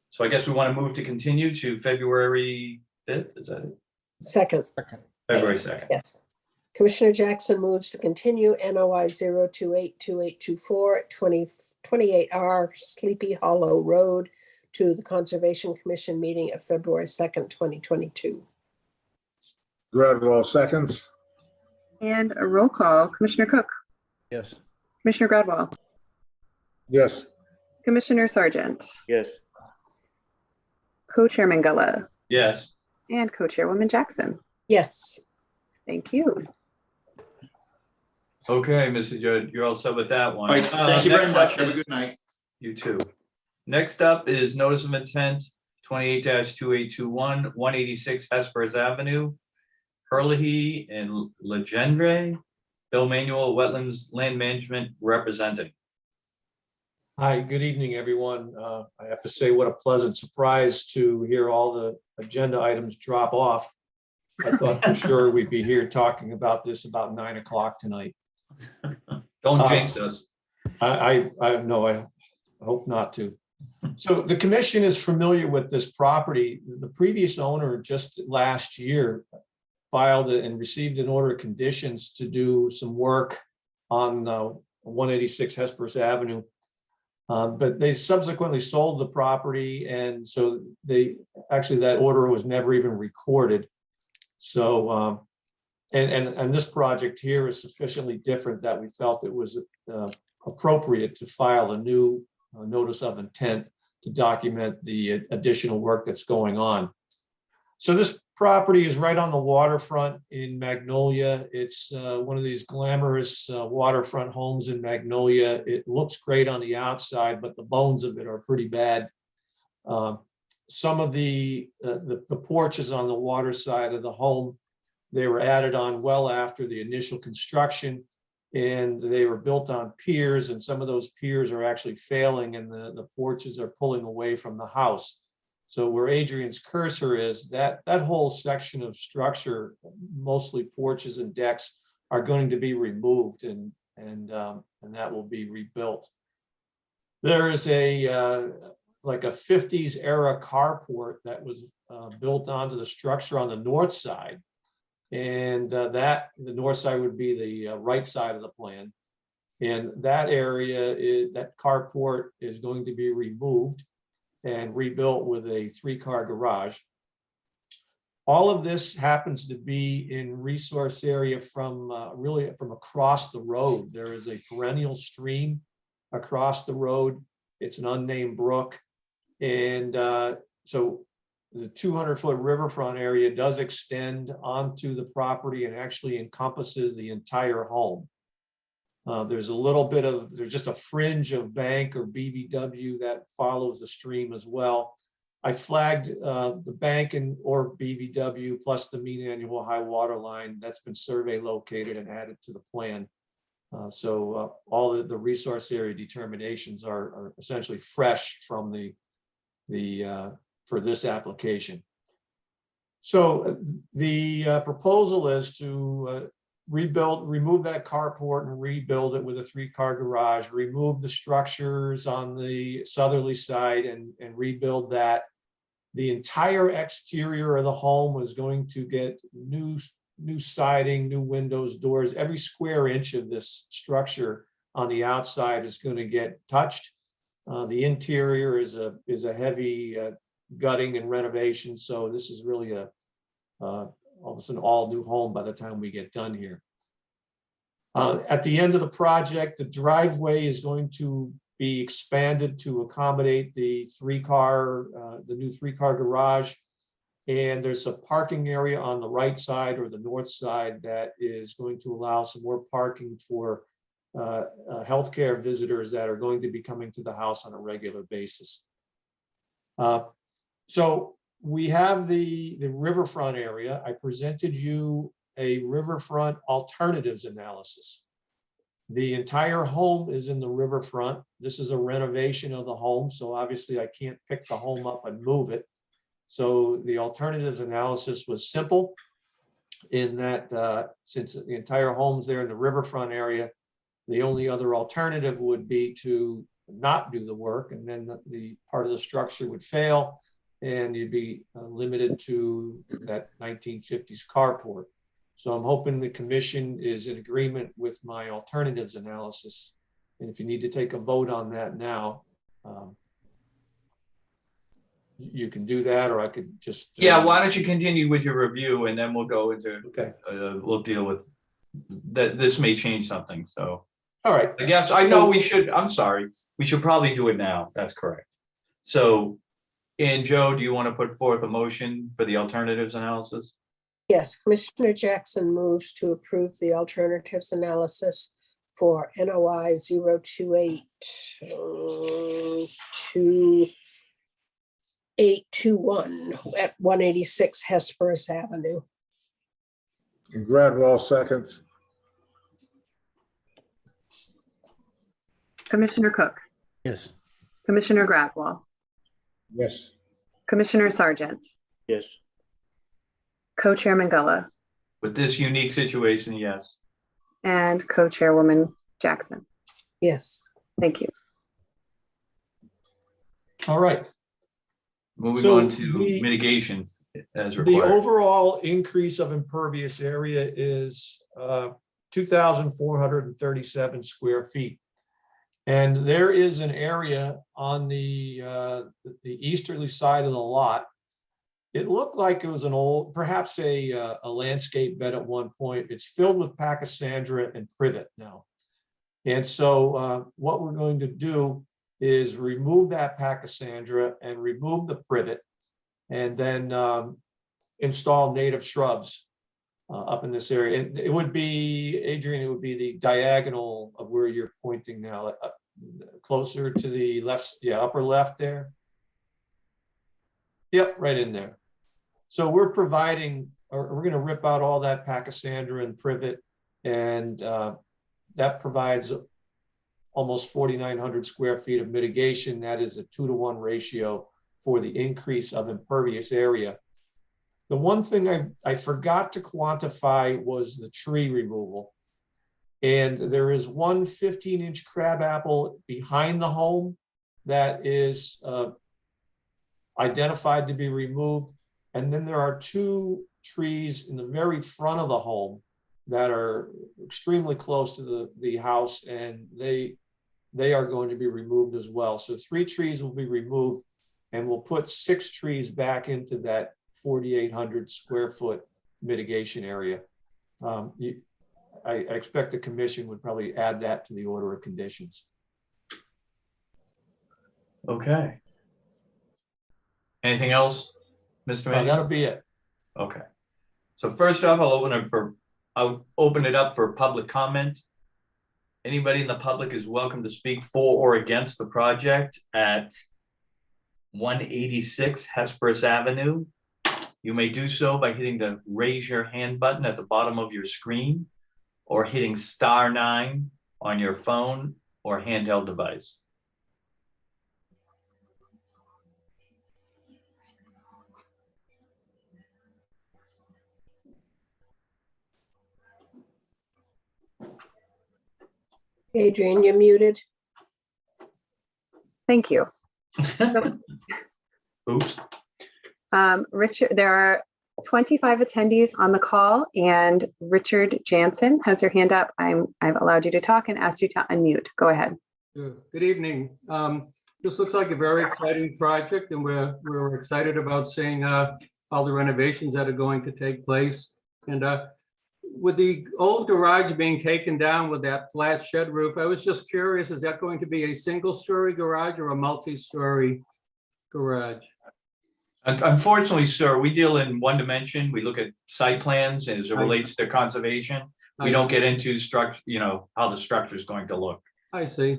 So I guess we want to move to continue to February 5th, is that it? Second. February 2nd. Yes. Commissioner Jackson moves to continue NOI 0282824 at 2028R Sleepy Hollow Road to the Conservation Commission meeting of February 2nd, 2022. Gradwell seconds. And a roll call. Commissioner Cook, Yes. Commissioner Gradwell, Yes. Commissioner Sargent, Yes. Co-Chairman Gullah, Yes. and Co-Chairwoman Jackson. Yes. Thank you. Okay, Mr. Judd, you're all set with that one. All right, thank you very Next much. up Have a is- good night. You too. Next up is notice of intent 28-2821, 186 Hespers Avenue, Herlihy and Legendre. Bill Manuel, Wetlands Land Management representing. Hi, good evening, everyone. I have to say what a pleasant surprise to hear all the agenda items drop off. I thought for sure we'd be here talking about this about 9 o'clock tonight. Don't jinx us. I no, I hope not to. So the commission is familiar with this property. The previous owner just last year filed and received an order of conditions to do some work on 186 Hesperus Avenue. But they subsequently sold the property, and so that order was never even recorded. So and this project here is sufficiently different that we felt it was appropriate to file a new notice of intent to document the additional work that's going on. So this property is right on the waterfront in Magnolia. It's one of these glamorous waterfront homes in Magnolia. It looks great on the outside, but the bones of it are pretty bad. Some of the porches on the water side of the home, they were added on well after the initial construction, and they were built on piers, and some of those piers are actually failing, and the porches are pulling away from the house. So where Adrian's cursor is, that whole section of structure, mostly porches and decks, are going to be removed, and that will be rebuilt. There is like a 50s era carport that was built onto the structure on the north side. And the north side would be the right side of the plan. And that area, that carport is going to be removed and rebuilt with a 3-car garage. All of this happens to be in resource area from really from across the road. There is a perennial stream across the road. It's an unnamed brook. And so the 200-foot riverfront area does extend onto the property and actually encompasses the entire home. There's just a fringe of bank or BVW that follows the stream as well. I flagged the bank or BVW plus the mean annual high water line that's been survey located and added to the plan. So all the resource area determinations are essentially fresh from for this application. So the proposal is to remove that carport and rebuild it with a 3-car garage, remove the structures on the southerly side and rebuild that. The entire exterior of the home is going to get new siding, new windows, doors. Every square inch of this structure on the outside is going to get touched. The interior is a heavy gutting and renovation, so this is really almost an all-new home by the time we get done here. At the end of the project, the driveway is going to be expanded to accommodate the new 3-car garage. And there's a parking area on the right side or the north side that is going to allow some more parking for healthcare visitors that are going to be coming to the house on a regular basis. So we have the riverfront area. I presented you a riverfront alternatives analysis. The entire home is in the riverfront. This is a renovation of the home, so obviously I can't pick the home up and move it. So the alternatives analysis was simple in that since the entire home's there in the riverfront area, the only other alternative would be to not do the work, and then the part of the structure would fail and you'd be limited to that 1950s carport. So I'm hoping the commission is in agreement with my alternatives analysis. And if you need to take a vote on that now, you can do that, or I could just. Yeah, why don't you continue with your review and then we'll go into, Okay. We'll deal with that. This may change something. So, all right. I guess I know we should, I'm sorry, we should probably do it now. That's correct. So, and Joe, do you want to put forth a motion for the alternatives analysis? Yes, Commissioner Jackson moves to approve the alternatives analysis for NOI 028 2821 at 186 Hesperus Avenue. Gradwell seconds. Commissioner Cook, Yes. Commissioner Gradwell, Yes. Commissioner Sargent, Yes. Co-Chairman Gullah, With this unique situation, yes. and Co-Chairwoman Jackson. Yes. Thank you. All right. Moving So on to mitigation as The required. overall increase of impervious area is 2,437 square feet. And there is an area on the easterly side of the lot. It looked like it was an old, perhaps a landscape bed at one point. It's filled with Pachysandra and privet now. And so what we're going to do is remove that Pachysandra and remove the privet, and then install native shrubs up in this area. And it would be, Adrian, it would be the diagonal of where you're pointing now, closer to the left, yeah, upper left there. Yep, right in there. So we're providing, or we're going to rip out all that Pachysandra and privet, and that provides almost 4,900 square feet of mitigation. That is a 2-to-1 ratio for the increase of impervious area. The one thing I forgot to quantify was the tree removal. And there is one 15-inch crabapple behind the home that is identified to be removed. And then there are 2 trees in the very front of the home that are extremely close to the house, and they are going to be removed as well. So 3 trees will be removed, and we'll put 6 trees back into that 4,800 square foot mitigation area. I expect the commission would probably add that to the order of conditions. Okay. Anything else, Mr. Manning? That'll be it. Okay. So first off, I'll open it up for public comment. Anybody in the public is welcome to speak for or against the project at 186 Hesperus Avenue. You may do so by hitting the raise your hand button at the bottom of your screen, or hitting *9 on your phone or handheld device. Adrian, you're muted. Thank you. Oops. Richard, there are 25 attendees on the call, and Richard Jansen has your hand up. I've allowed you to talk and asked you to unmute. Go ahead. Good evening. This looks like a very exciting project, and we're excited about seeing all the renovations that are going to take place. And with the old garage being taken down with that flat shed roof, I was just curious, is that going to be a single-story garage or a multi-story garage? Unfortunately, sir, we deal in one dimension. We look at site plans as it relates to conservation. We don't get into structure, how the structure is going to look. I see.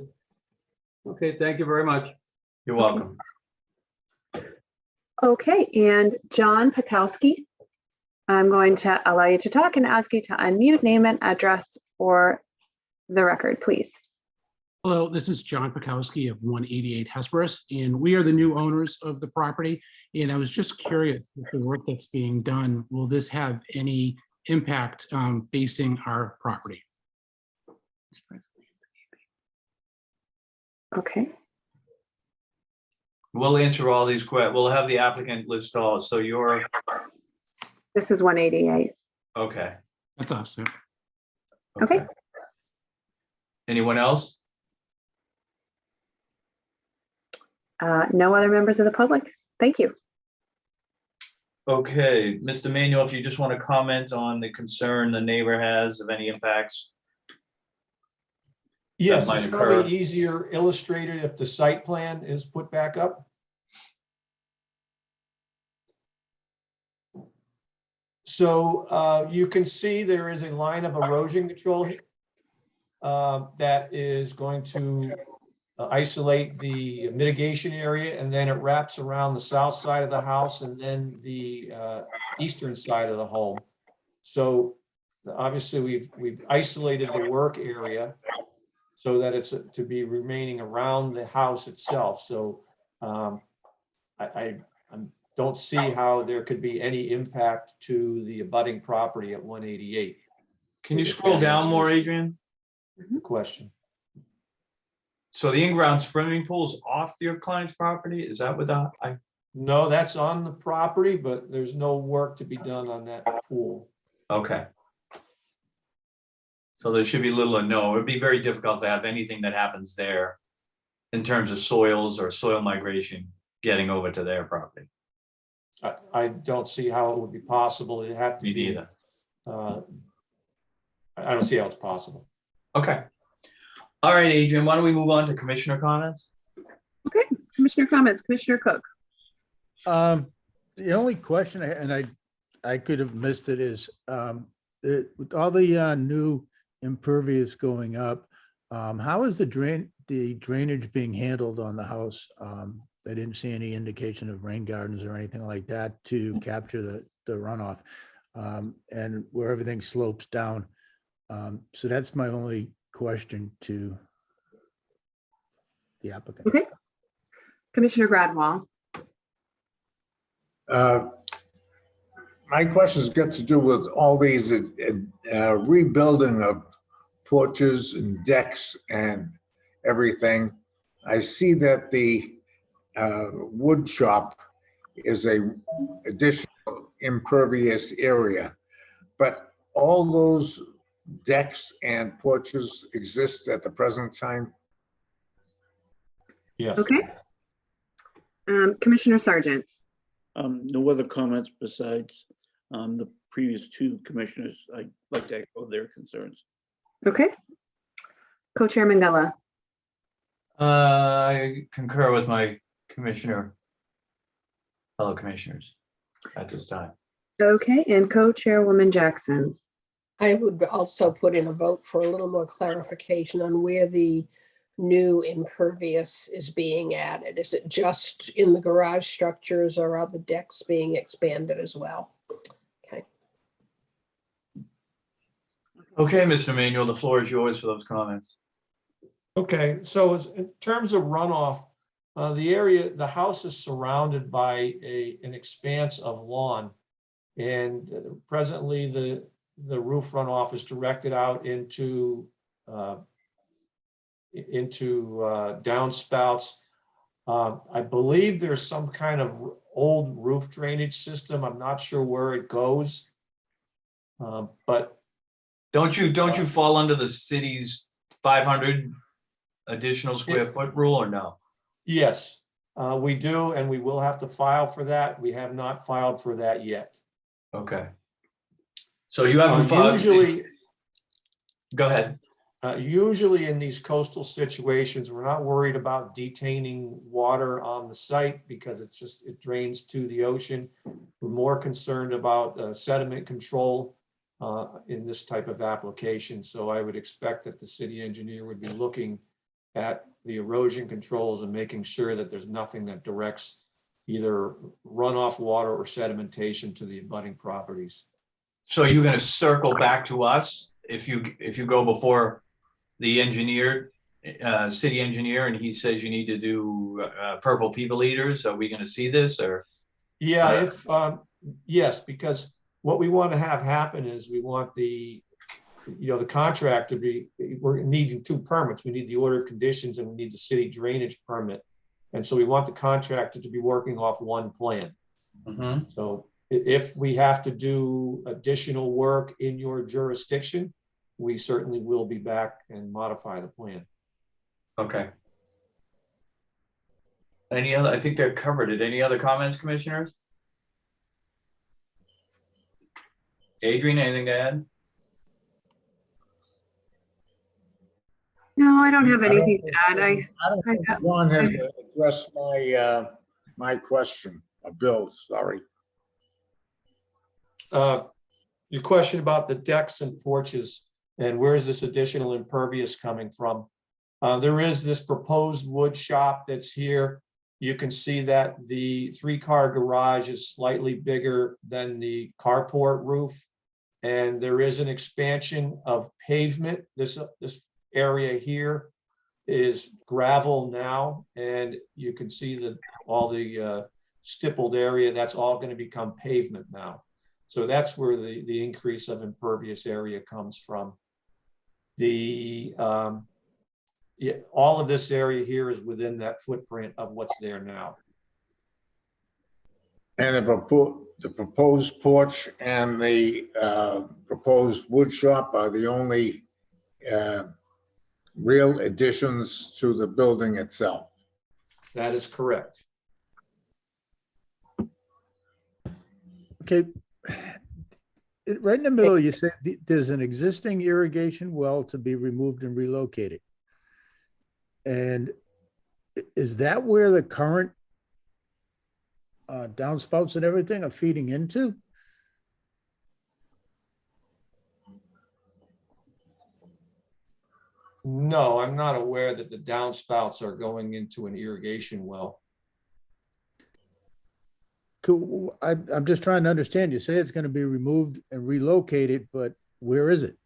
Okay, thank you very much. You're welcome. Okay, and John Pakowski, I'm going to allow you to talk and ask you to unmute, name and address for the record, please. Hello, this is John Pakowski of 188 Hesperus, and we are the new owners of the property. And I was just curious, with the work that's being done, will this have any impact facing our property? Okay. We'll answer all these questions. We'll have the applicant list all. So you're. This is 188. Okay. That's us. Yeah. Okay. Anyone else? No other members of the public. Thank you. Okay, Mr. Manuel, if you just want to comment on the concern the neighbor has of any impacts. Yes, might it's occur. probably easier illustrated if the site plan is put back up. So you can see there is a line of erosion control that is going to isolate the mitigation area, and then it wraps around the south side of the house and then the eastern side of the home. So obviously we've isolated the work area so that it's to be remaining around the house itself. So I'm don't see how there could be any impact to the abutting property at 188. Can you If scroll that down more, answers Adrian? the question. So the in-ground swimming pool's off your client's property? Is that what No, that's on the property, but there's no work to be done on that pool. okay. So there should be little or no. It'd be very difficult to have anything that happens there in terms of soils or soil migration getting over to their property. I don't see how it would be possible. It'd have to Me be. neither. I don't see how it's possible. Okay. All right, Adrian, why don't we move on to commissioner comments? Okay, commissioner comments, Commissioner Cook. The only question, and I could have missed it, is with all the new impervious going up, how is the drainage being handled on the house? I didn't see any indication of rain gardens or anything like that to capture the runoff, and where everything slopes down. So that's my only question to the applicant. Okay. Commissioner Gradwell. My questions get to do with all these rebuilding of porches and decks and everything. I see that the wood shop is a additional impervious area, but all those decks and porches exist at the present time? Yes. Okay. Commissioner Sargent. No other comments besides the previous two commissioners. I'd like to echo their concerns. Okay. Co-Chair Mandela. I concur with my fellow commissioners at this time. Okay, and Co-Chairwoman Jackson. I would also put in a vote for a little more clarification on where the new impervious is being added. Is it just in the garage structures, or are the decks being expanded as well? Okay. Okay, Mr. Manuel, the floor is yours for those comments. Okay, so in terms of runoff, the house is surrounded by an expanse of lawn. And presently the roof runoff is directed out into downspouts. I believe there's some kind of old roof drainage system. I'm not sure where it goes. But Don't you fall under the city's 500 additional square foot rule or no? yes, we do, and we will have to file for that. We have not filed for that yet. Okay. So you haven't filed. Usually, Go ahead. usually in these coastal situations, we're not worried about detaining water on the site because it drains to the ocean. We're more concerned about sediment control in this type of application. So I would expect that the city engineer would be looking at the erosion controls and making sure that there's nothing that directs either runoff water or sedimentation to the abutting properties. So you're going to circle back to us if you go before the engineer, city engineer, and he says you need to do purple people eaters? Are we going to see this or? Yeah, yes, because what we want to have happen is we want the contract to be, we're needing two permits. We need the order of conditions and we need the city drainage permit. And so we want the contractor to be working off one plan. Mm-hmm. So if we have to do additional work in your jurisdiction, we certainly will be back and modify the plan. Okay. I think they're covered it. Any other comments, commissioners? Adrian, anything to add? No, I don't have anything to add. I don't think Ron has addressed my question. Bill, sorry. Your question about the decks and porches and where is this additional impervious coming from? There is this proposed wood shop that's here. You can see that the 3-car garage is slightly bigger than the carport roof. And there is an expansion of pavement. This area here is gravel now, and you can see that all the stippled area, that's all going to become pavement now. So that's where the increase of impervious area comes from. Yeah, all of this area here is within that footprint of what's there now. And the proposed porch and the proposed wood shop are the only real additions to the building itself. That is correct. Okay. Right in the middle, you said there's an existing irrigation well to be removed and relocated. And is that where the current downspouts and everything are feeding into? No, I'm not aware that the downspouts are going into an irrigation well. Cool. I'm just trying to understand. You say it's going to be removed and relocated, but where is it?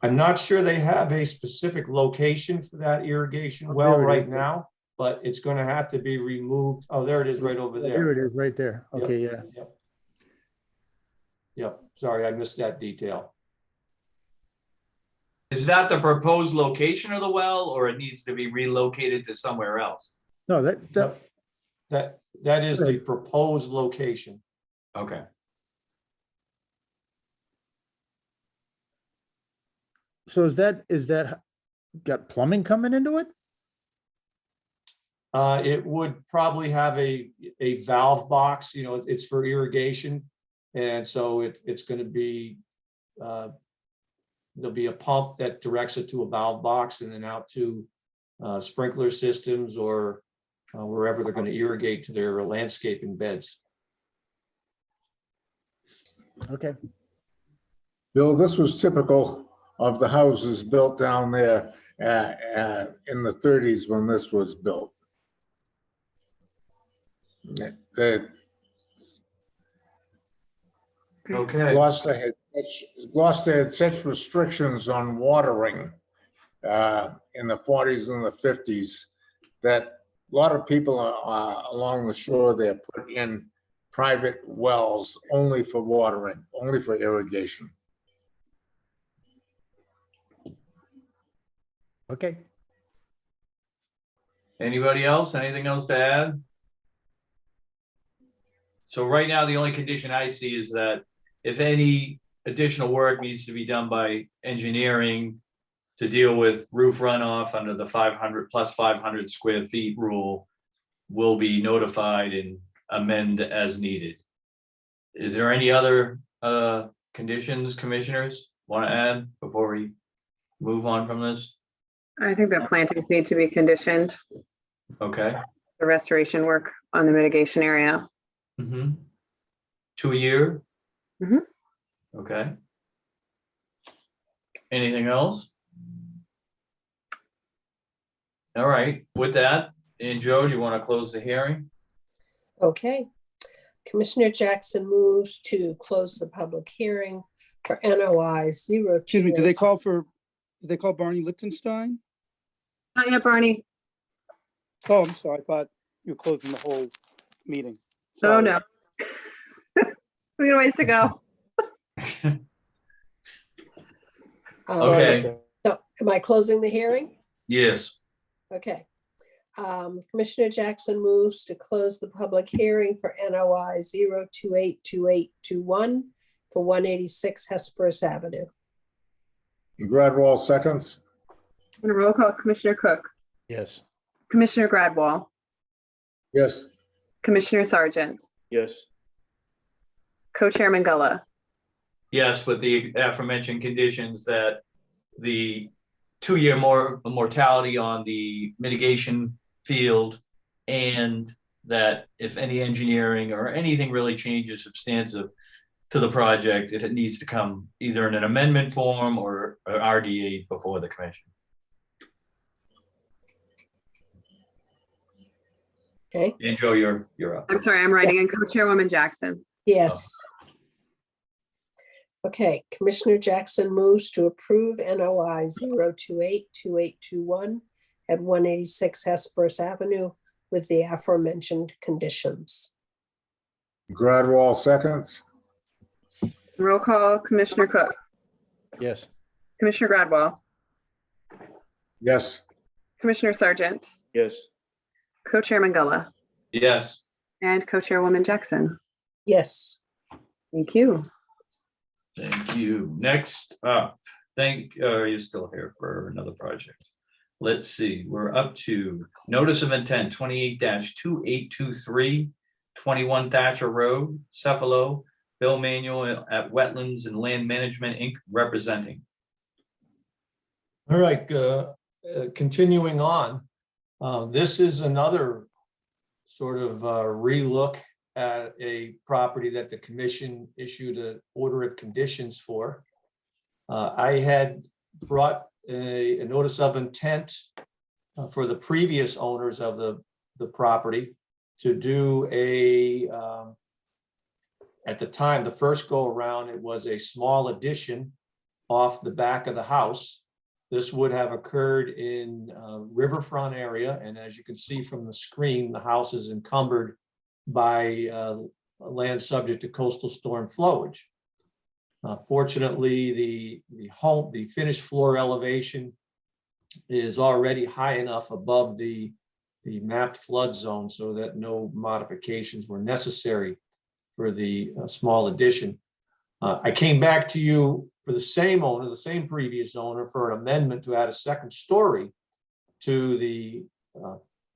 I'm not sure they have a specific location for that irrigation well there it right is. now, but it's going to have to be removed. Oh, there it is right over there. Here it is, right there. Yep, Okay, yeah. Yep. Yep, sorry, I missed that detail. Is that the proposed location of the well, or it needs to be relocated to somewhere else? No, that That is the proposed location. Okay. so is that got plumbing coming into it? It would probably have a valve box, you know, it's for irrigation. And so it's going to be, there'll be a pump that directs it to a valve box and then out to sprinkler systems or wherever they're going to irrigate to their landscaping beds. Okay. Bill, this was typical of the houses built down there in the 30s when this was built. Okay. Gloucester had such restrictions on watering in the 40s and the 50s that a lot of people along the shore there put in private wells only for watering, only for irrigation. Okay. Anybody else? Anything else to add? So right now, the only condition I see is that if any additional work needs to be done by engineering to deal with roof runoff under the 500 plus 500 square feet rule, will be notified and amend as needed. Is there any other conditions commissioners want to add before we move on from this? I think the plantings need to be conditioned, Okay. the restoration work on the mitigation area. Mm-hmm. 2 year? Mhm. Okay. Anything else? All right, with that, and Joe, do you want to close the hearing? Okay. Commissioner Jackson moves to close the public hearing for NOI 02. Excuse me, did they call Barney Lichtenstein? Not yet, Barney. Oh, I'm sorry, I thought you were closing the whole meeting. Oh, Sorry. no. We got a ways to go. Okay. So am I closing the hearing? Yes. Okay. Commissioner Jackson moves to close the public hearing for NOI 0282821 for 186 Hesperus Avenue. Gradwall seconds. And a roll call, Commissioner Cook, Yes. Commissioner Gradwall, Yes. Commissioner Sargent, Yes. Co-Chairman Gulla. Yes, with the aforementioned conditions that the 2 year mortality on the mitigation field, and that if any engineering or anything really changes substantive to the project, it needs to come either in an amendment form or an RDA before the commission. Okay. And Joe, you're up. I'm sorry, I'm writing in Co-Chairwoman Jackson. Yes. Okay, Commissioner Jackson moves to approve NOI 0282821 at 186 Hesperus Avenue with the aforementioned conditions. Gradwall seconds. Roll call, Commissioner Cook, Yes. Commissioner Gradwall, Yes. Commissioner Sargent, Yes. Co-Chair Mangala, Yes. and Co-Chairwoman Jackson. Yes. Thank you. Thank you. Next up, you're still here for another project. Let's see, we're up to notice of intent 28-2823, 21 Thatcher Road, Cephalo, Bill Manuel at Wetlands and Land Management, Inc., representing. All right, continuing on. This is another sort of relook at a property that the commission issued an order of conditions for. I had brought a notice of intent for the previous owners of the property to do at the time, the first go around, it was a small addition off the back of the house. This would have occurred in riverfront area, and as you can see from the screen, the house is encumbered by land subject to coastal storm flowage. Fortunately, the finished floor elevation is already high enough above the mapped flood zone so that no modifications were necessary for the small addition. I came back to you for the same owner, the same previous owner, for an amendment to add a second story to the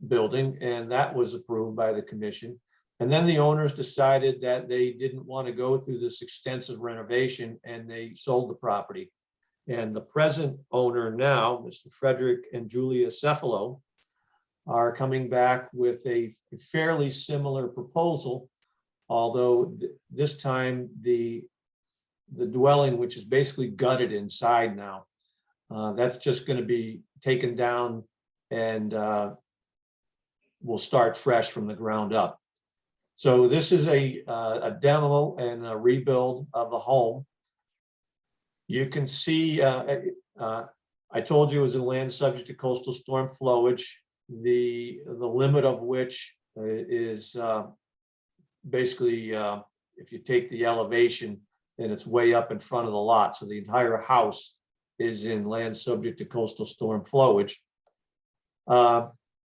building, and that was approved by the commission. And then the owners decided that they didn't want to go through this extensive renovation, and they sold the property. And the present owner now, Mr. Frederick and Julia Cephalo, are coming back with a fairly similar proposal, although this time the dwelling, which is basically gutted inside now, that's just going to be taken down and will start fresh from the ground up. So this is a demo and a rebuild of the home. You can see, I told you it was a land subject to coastal storm flowage, the limit of which is basically, if you take the elevation, then it's way up in front of the lot. So the entire house is in land subject to coastal storm flowage.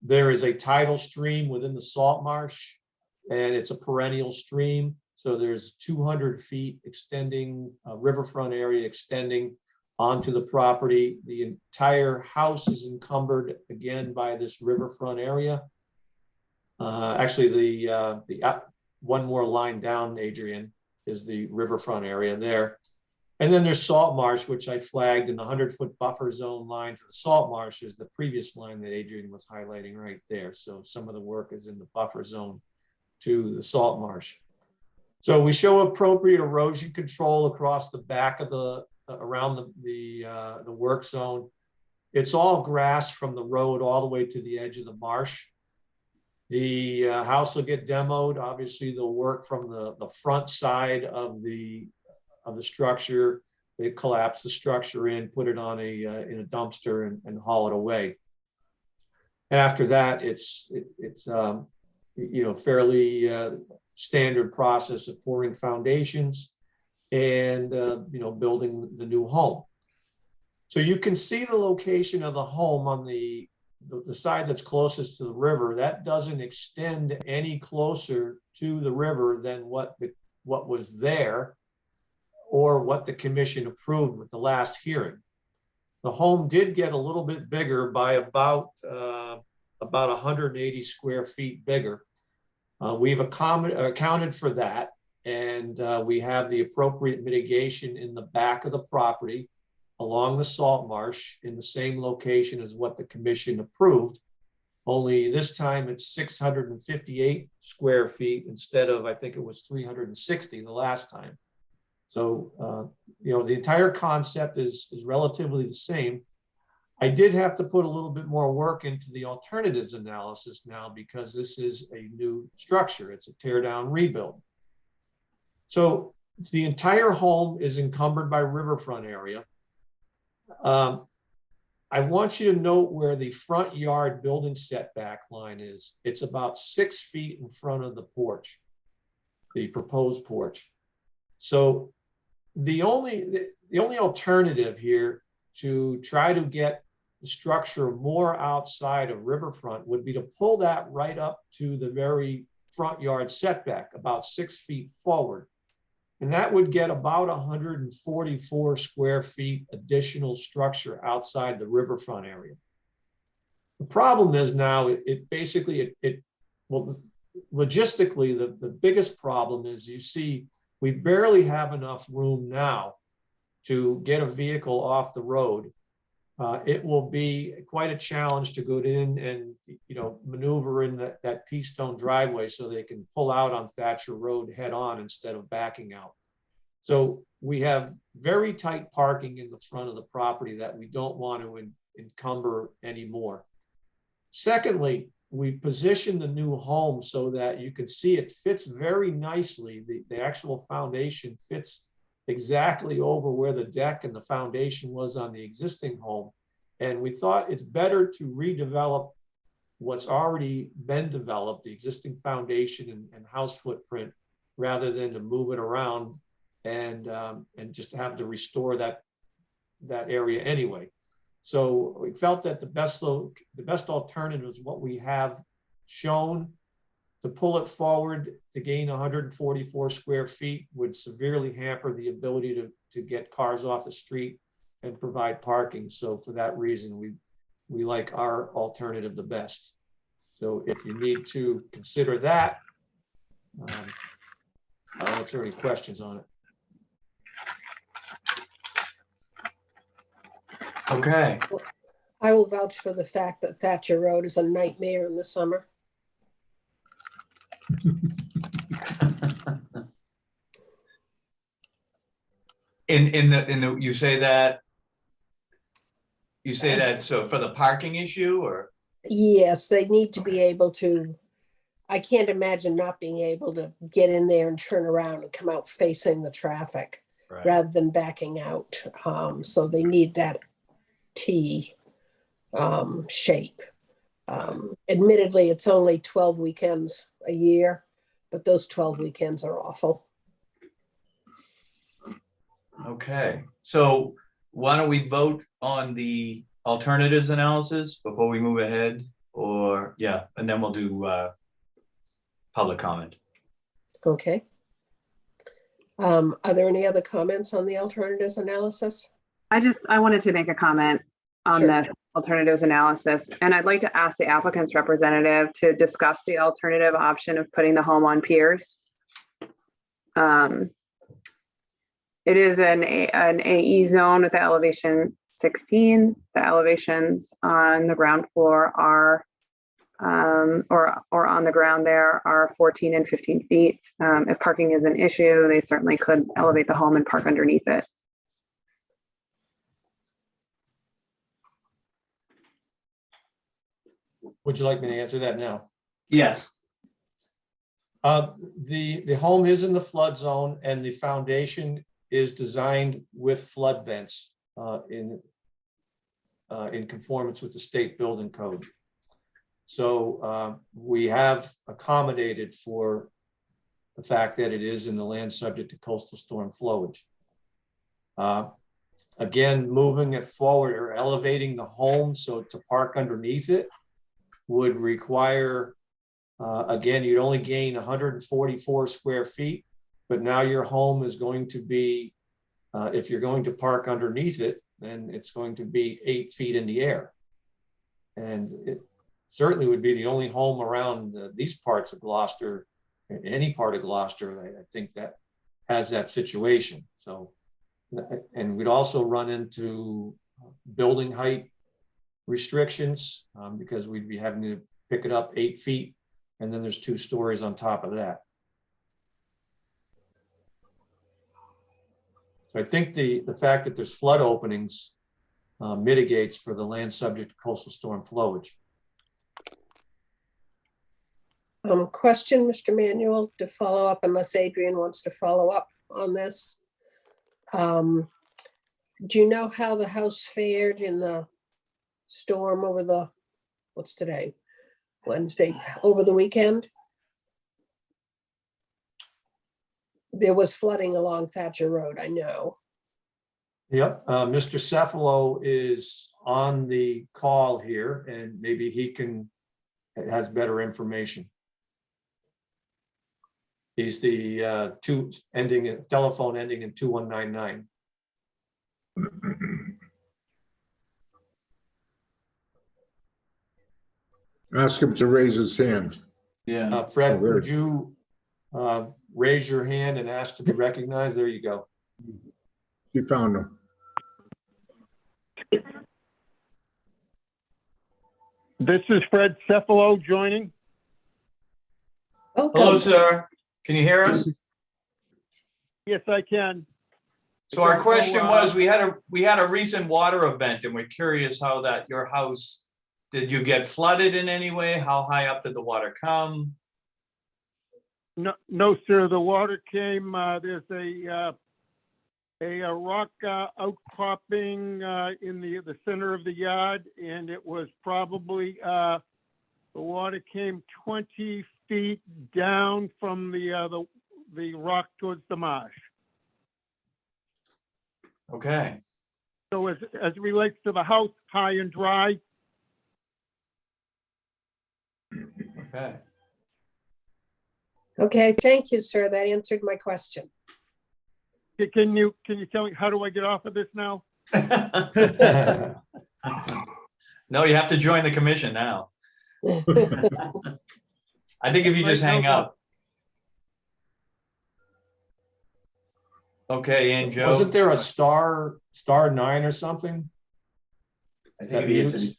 There is a tidal stream within the salt marsh, and it's a perennial stream. So there's 200 feet extending, riverfront area extending onto the property. The entire house is encumbered again by this riverfront area. Actually, the one more line down, Adrian, is the riverfront area there. And then there's salt marsh, which I flagged, and the 100-foot buffer zone line for the salt marsh is the previous line that Adrian was highlighting right there. So some of the work is in the buffer zone to the salt marsh. So we show appropriate erosion control across the back of around the work zone. It's all grass from the road all the way to the edge of the marsh. The house will get demoed. Obviously, they'll work from the front side of the structure. They collapse the structure in, put it on in a dumpster, and haul it away. After that, it's fairly standard process of pouring foundations and building the new home. So you can see the location of the home on the side that's closest to the river. That doesn't extend any closer to the river than what was there or what the commission approved with the last hearing. The home did get a little bit bigger by about 180 square feet bigger. We've accounted for that, and we have the appropriate mitigation in the back of the property along the salt marsh in the same location as what the commission approved. Only this time it's 658 square feet instead of, I think it was 360 the last time. So, the entire concept is relatively the same. I did have to put a little bit more work into the alternatives analysis now because this is a new structure. It's a tear down rebuild. So the entire home is encumbered by riverfront area. I want you to note where the front yard building setback line is. It's about 6 feet in front of the porch, the proposed porch. So the only alternative here to try to get the structure more outside of riverfront would be to pull that right up to the very front yard setback, about 6 feet forward. And that would get about 144 square feet additional structure outside the riverfront area. The problem is now well, logistically, the biggest problem is you see we barely have enough room now to get a vehicle off the road. It will be quite a challenge to go in and, maneuver in that Keystone driveway so they can pull out on Thatcher Road head on instead of backing out. So we have very tight parking in the front of the property that we don't want to encumber anymore. Secondly, we positioned the new home so that you can see it fits very nicely. The actual foundation fits exactly over where the deck and the foundation was on the existing home. And we thought it's better to redevelop what's already been developed, the existing foundation and house footprint, rather than to move it around and just have to restore that area anyway. So we felt that the best alternative is what we have shown. To pull it forward to gain 144 square feet would severely hamper the ability to get cars off the street and provide parking. So for that reason, we like our alternative the best. So if you need to consider that, I'll answer any questions on it. Okay. I will vouch for the fact that Thatcher Road is a nightmare in the summer. You say that so for the parking issue, or? Yes, they need to be able to, I can't imagine not being able to get in there and turn around and come out facing the traffic Right. rather than backing out. So they need that T shape. Admittedly, it's only 12 weekends a year, but those 12 weekends are awful. Okay, so why don't we vote on the alternatives analysis before we move ahead? Or, yeah, and then we'll do public comment. Okay. Are there any other comments on the alternatives analysis? I wanted to make a comment on Sure. the alternatives analysis, and I'd like to ask the applicant's representative to discuss the alternative option of putting the home on piers. It is an AE zone with the elevation 16. The elevations on the ground floor are, or on the ground there are 14 and 15 feet. If parking is an issue, they certainly could elevate the home and park underneath it. Would you like me to answer that now? Yes. The home is in the flood zone and the foundation is designed with flood vents in conformance with the state building code. So we have accommodated for the fact that it is in the land subject to coastal storm flowage. Again, moving it forward or elevating the home so to park underneath it would require, again, you'd only gain 144 square feet, but now your home is going to be, if you're going to park underneath it, then it's going to be 8 feet in the air. And it certainly would be the only home around these parts of Gloucester, any part of Gloucester, I think, that has that situation. So, and we'd also run into building height restrictions because we'd be having to pick it up 8 feet, and then there's 2 stories on top of that. So I think the fact that there's flood openings mitigates for the land subject to coastal storm flowage. Question, Mr. Manuel, to follow up, unless Adrian wants to follow up on this. Do you know how the house fared in the storm over the, what's today? Wednesday, over the weekend. There was flooding along Thatcher Road, I know. Yep, Mr. Cefalo is on the call here and maybe he has better information. He's the telephone ending in 2199. Ask him to raise his hand. Yeah. Fred, Oh, there would it is. you raise your hand and ask to be recognized? There you go. You found him. This is Fred Cefalo joining. Hello, Welcome. sir. Can you hear us? Yes, I can. So our question was, we had a recent water event and we're curious how that, your house, did you get flooded in any way? How high up did the water come? No, sir, the water came, there's a rock outcropping in the center of the yard, and it was probably, the water came 20 feet down from the rock towards the marsh. Okay. So as it relates to the house, high and dry. Okay. Okay, thank you, sir. That answered my question. Can you tell me, how do I get off of this now? No, you have to join the commission now. I think if you just hang up. Okay, and Joe. Wasn't there a star 9 or something? I That think it's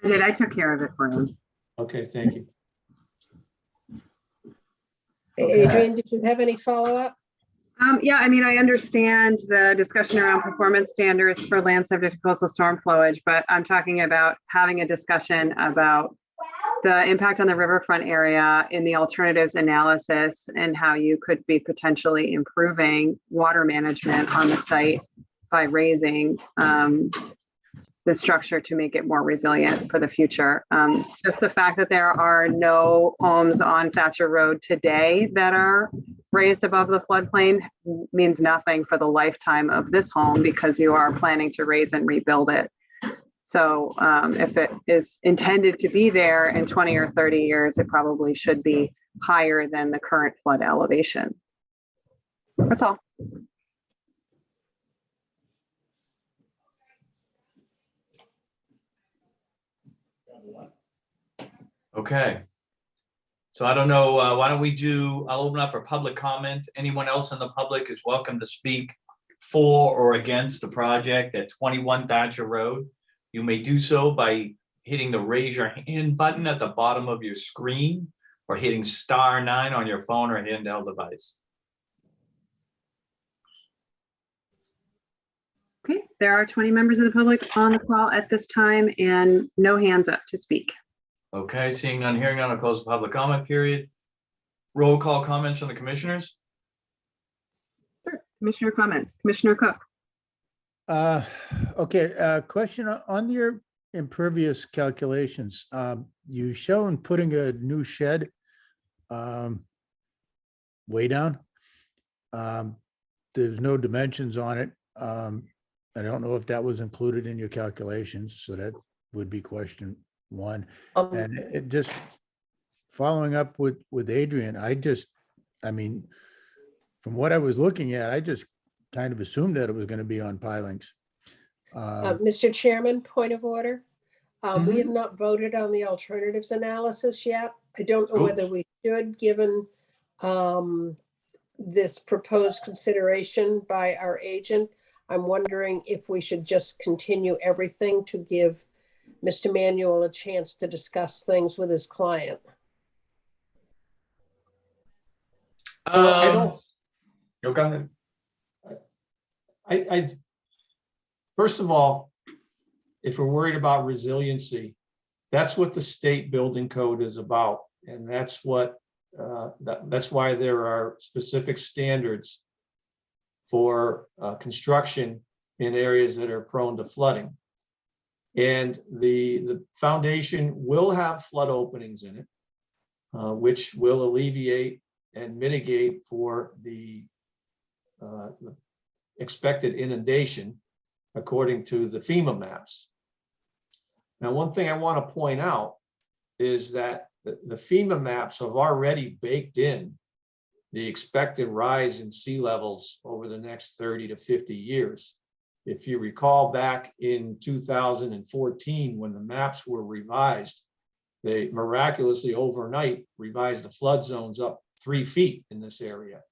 mutes? I took care of it for him. Okay, thank you. Adrian, did you have any follow-up? Yeah, I mean, I understand the discussion around performance standards for land subject to coastal storm flowage, but I'm talking about having a discussion about the impact on the riverfront area in the alternatives analysis and how you could be potentially improving water management on the site by raising the structure to make it more resilient for the future. Just the fact that there are no homes on Thatcher Road today that are raised above the floodplain means nothing for the lifetime of this home because you are planning to raise and rebuild it. So if it is intended to be there in 20 or 30 years, it probably should be higher than the current flood elevation. That's all. Okay. So I don't know, why don't we I'll open up for public comment. Anyone else in the public is welcome to speak for or against the project at 21 Thatcher Road. You may do so by hitting the raise your hand button at the bottom of your screen or hitting *9 on your phone or handheld device. Okay, there are 20 members of the public on the call at this time and no hands up to speak. Okay, seeing none, hearing none, I'll close the public comment period. Roll call comments from the commissioners. Sure. Commissioner comments, Commissioner Cook. Okay, question on your impervious calculations. You shown putting a new shed way down. There's no dimensions on it. I don't know if that was included in your calculations, so that would be question one. And it just following up with Adrian, I mean, from what I was looking at, I just kind of assumed that it was going to be on pilings. Mr. Chairman, point of order. We have not voted on the alternatives analysis yet. I don't know whether we should, given this proposed consideration by our agent. I'm wondering if we should just continue everything to give Mr. Manuel a chance to discuss things with his client. I don't. Go ahead. I first of all, if we're worried about resiliency, that's what the state building code is about, and that's what that's why there are specific standards for construction in areas that are prone to flooding. And the foundation will have flood openings in it, which will alleviate and mitigate for the expected inundation according to the FEMA maps. Now, one thing I want to point out is that the FEMA maps have already baked in the expected rise in sea levels over the next 30 to 50 years. If you recall back in 2014, when the maps were revised, they miraculously overnight revised the flood zones up 3 feet in this area.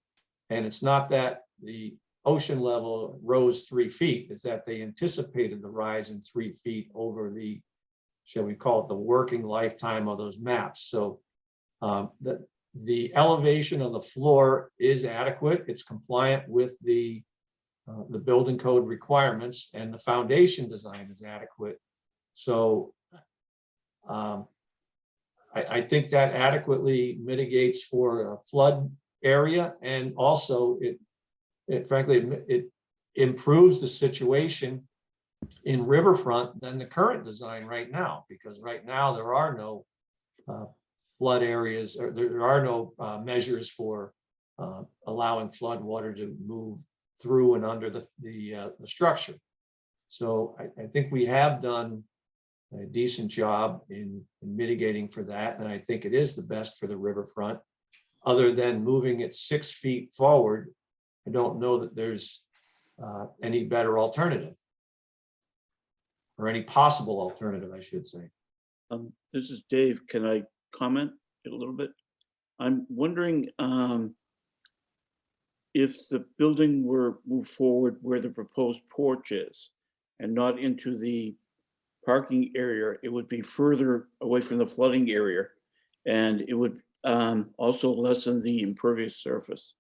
And it's not that the ocean level rose 3 feet, it's that they anticipated the rise in 3 feet over the, shall we call it, the working lifetime of those maps. So the elevation of the floor is adequate. It's compliant with the building code requirements, and the foundation design is adequate. So I think that adequately mitigates for a flood area, and also it frankly improves the situation in riverfront than the current design right now, because right now there are no flood areas, or there are no measures for allowing flood water to move through and under the structure. So I think we have done a decent job in mitigating for that, and I think it is the best for the riverfront. Other than moving it 6 feet forward, I don't know that there's any better alternative, or any possible alternative, I should say. This is Dave. Can I comment a little bit? I'm wondering if the building were moved forward where the proposed porch is and not into the parking area, it would be further away from the flooding area, and it would also lessen the impervious surface.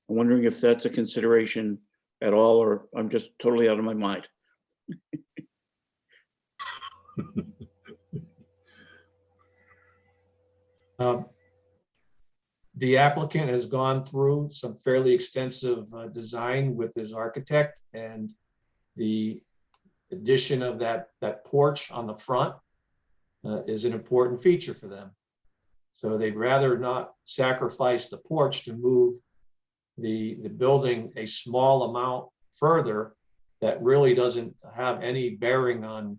I'm wondering if that's a consideration at all, or I'm just totally out of my mind. The applicant has gone through some fairly extensive design with his architect, and the addition of that porch on the front is an important feature for them. So they'd rather not sacrifice the porch to move the building a small amount further that really doesn't have any bearing on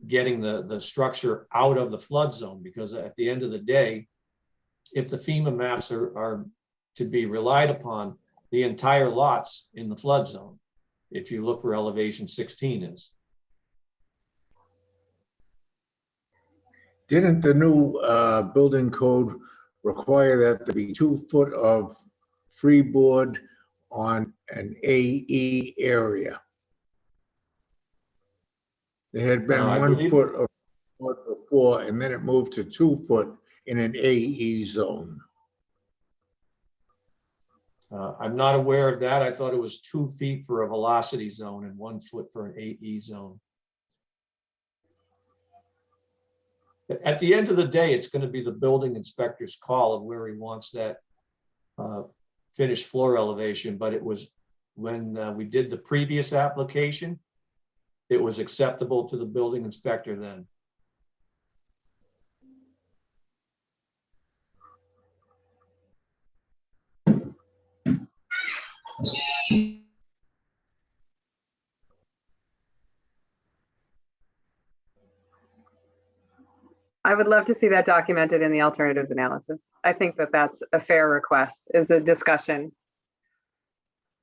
getting the structure out of the flood zone, because at the end of the day, if the FEMA maps are to be relied upon, the entire lot's in the flood zone, if you look where elevation 16 is. Didn't the new building code require that there be 2 foot of freeboard on an AE area? There had been I 1 believe- foot of freeboard before, and then it moved to 2 foot in an AE zone. I'm not aware of that. I thought it was 2 feet for a velocity zone and 1 foot for an AE zone. At the end of the day, it's going to be the building inspector's call of where he wants that finished floor elevation. But it was, when we did the previous application, it was acceptable to the building inspector then. I would love to see that documented in the alternatives analysis. I think that that's a fair request, is a discussion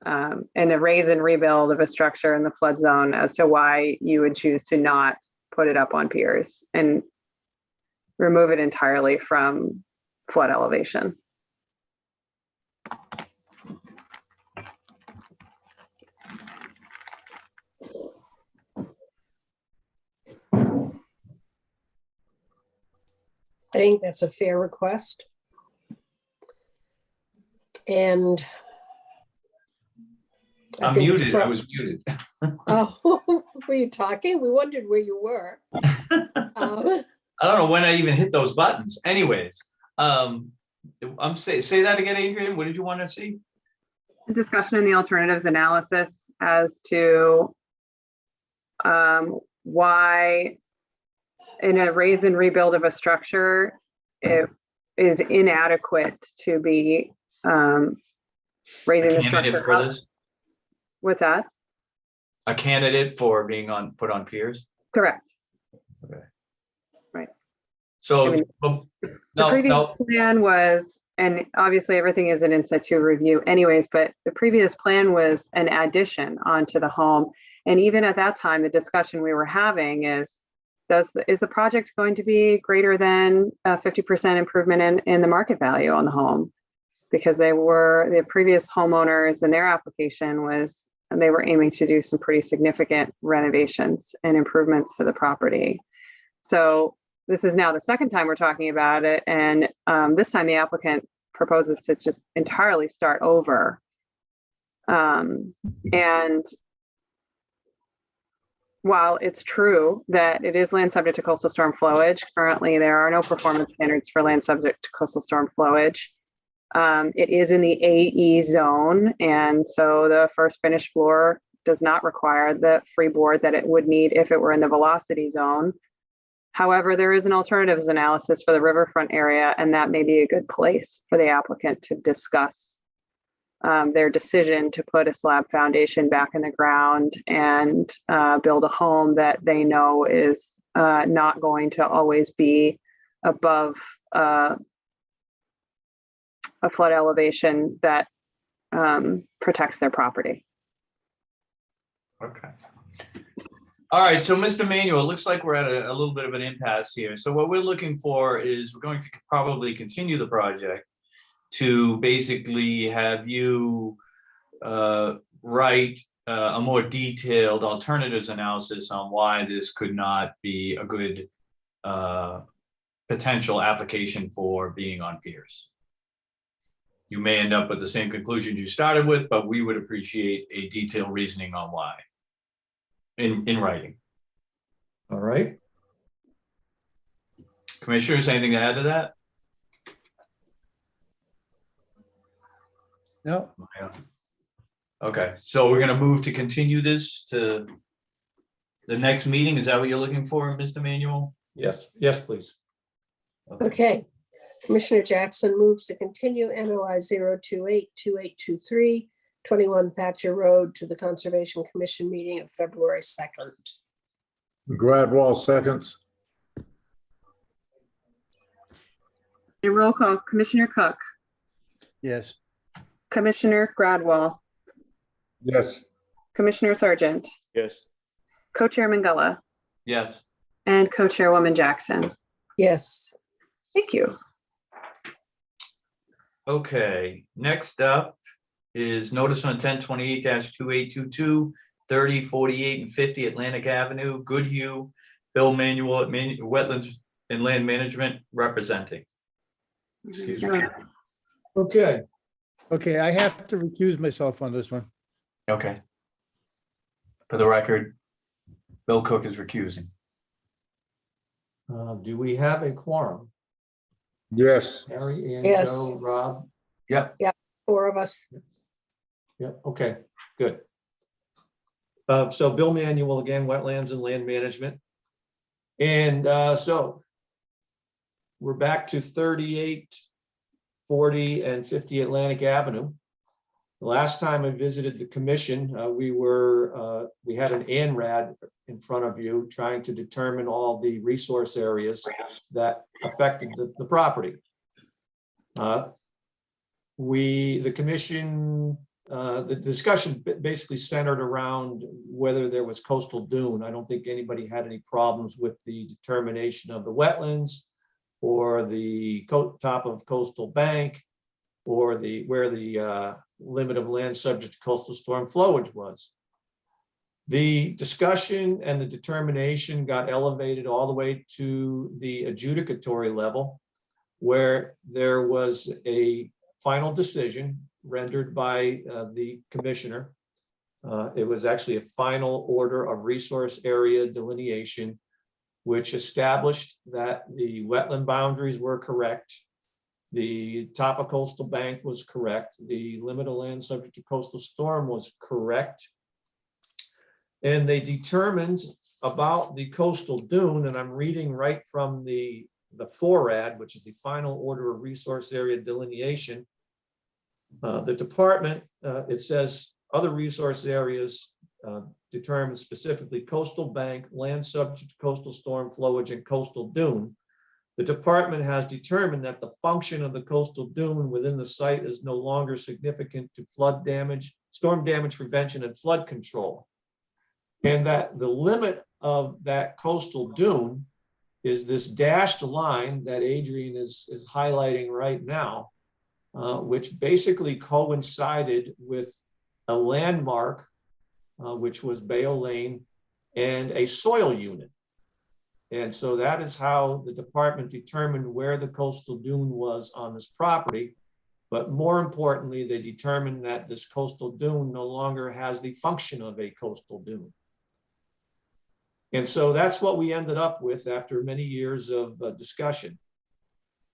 and a raise and rebuild of a structure in the flood zone as to why you would choose to not put it up on piers and remove it entirely from flood elevation. I think that's a fair request. And I I'm think it's muted. I was muted. Oh, were you talking? We wondered where you were. I don't know when I even hit those say that again, Adrian. What did you want to see? Discussion in the alternatives analysis as to why in a raise and rebuild of a structure, it is inadequate to be raising the Candidate structure for up. this? What's that? A candidate for being put on piers? Correct. So, I mean, well, The no, previous no, plan was, and obviously everything is an in situ review anyways, but the previous plan was an addition onto the home. And even at that time, the discussion we were having is, is the project going to be greater than a 50% improvement in the market value on the home? Because the previous homeowners and their application was, and they were aiming to do some pretty significant renovations and improvements to the property. So this is now the second time we're talking about it. And this time the applicant proposes to just entirely start over. And while it's true that it is land subject to coastal storm flowage, currently there are no performance standards for land subject to coastal storm flowage. It is in the AE zone. And so the first finished floor does not require the freeboard that it would need if it were in the velocity zone. However, there is an alternatives analysis for the riverfront area, and that may be a good place for the applicant to discuss their decision to put a slab foundation back in the ground and build a home that they know is not going to always be above a flood elevation that protects their property. okay. All right, so Mr. Manuel, it looks like we're at a little bit of an impasse here. So what we're looking for is we're going to probably continue the project to basically have you write a more detailed alternatives analysis on why this could not be a good potential application for being on piers. You may end up with the same conclusions you started with, but we would appreciate a detailed reasoning on why in writing. All right. Commissioners, anything to add to that? No, Okay, so we're gonna move to continue this to the next meeting. Is that what you're looking for, Mr. Manuel? Yes, yes, please. Okay. Commissioner Jackson moves to continue NOI 0282823, 21 Thatcher Road to the Conservation Commission meeting of February 2nd. Gradwall seconds. A roll call, Commissioner Cook, yes, Commissioner Gradwall, Yes. Commissioner Sargent, Yes. Co-Chair Mangala, Yes. and Co-Chairwoman Jackson. Yes. Thank you. Okay, next up is notice on 1028-2822, 30, 48, and 50 Atlantic Avenue, Goodhue, Bill Manuel at Wetlands and Land Management representing. Excuse me. Okay. okay, I have to recuse myself on this one. Okay. For the record, Bill Cook is recusing. Do we have a quorum? Yes. Harry, Ann, Yes. Joe, Rob? Yep. 4 of us. Yeah, okay, good. So Bill Manuel again, Wetlands and Land Management. And so we're back to 38, 40, and 50 Atlantic Avenue. The last time I visited the commission, we had an ANRAD in front of you trying to determine all the resource areas that affected the property. The commission, the discussion basically centered around whether there was coastal dune. I don't think anybody had any problems with the determination of the wetlands or the top of coastal bank or where the limit of land subject to coastal storm flowage was. The discussion and the determination got elevated all the way to the adjudicatory level, where there was a final decision rendered by the commissioner. It was actually a final order of resource area delineation, which established that the wetland boundaries were correct. The top of coastal bank was correct. The limit of land subject to coastal storm was correct. And they determined about the coastal dune, and I'm reading right from the FORAD, which is the final order of resource area delineation. The department, it says other resource areas determined specifically coastal bank, land subject to coastal storm flowage, and coastal dune. The department has determined that the function of the coastal dune within the site is no longer significant to flood damage, storm damage prevention, and flood control. And that the limit of that coastal dune is this dashed line that Adrian is highlighting right now, which basically coincided with a landmark, which was Bayo Lane, and a soil unit. And so that is how the department determined where the coastal dune was on this property. But more importantly, they determined that this coastal dune no longer has the function of a coastal dune. And so that's what we ended up with after many years of discussion.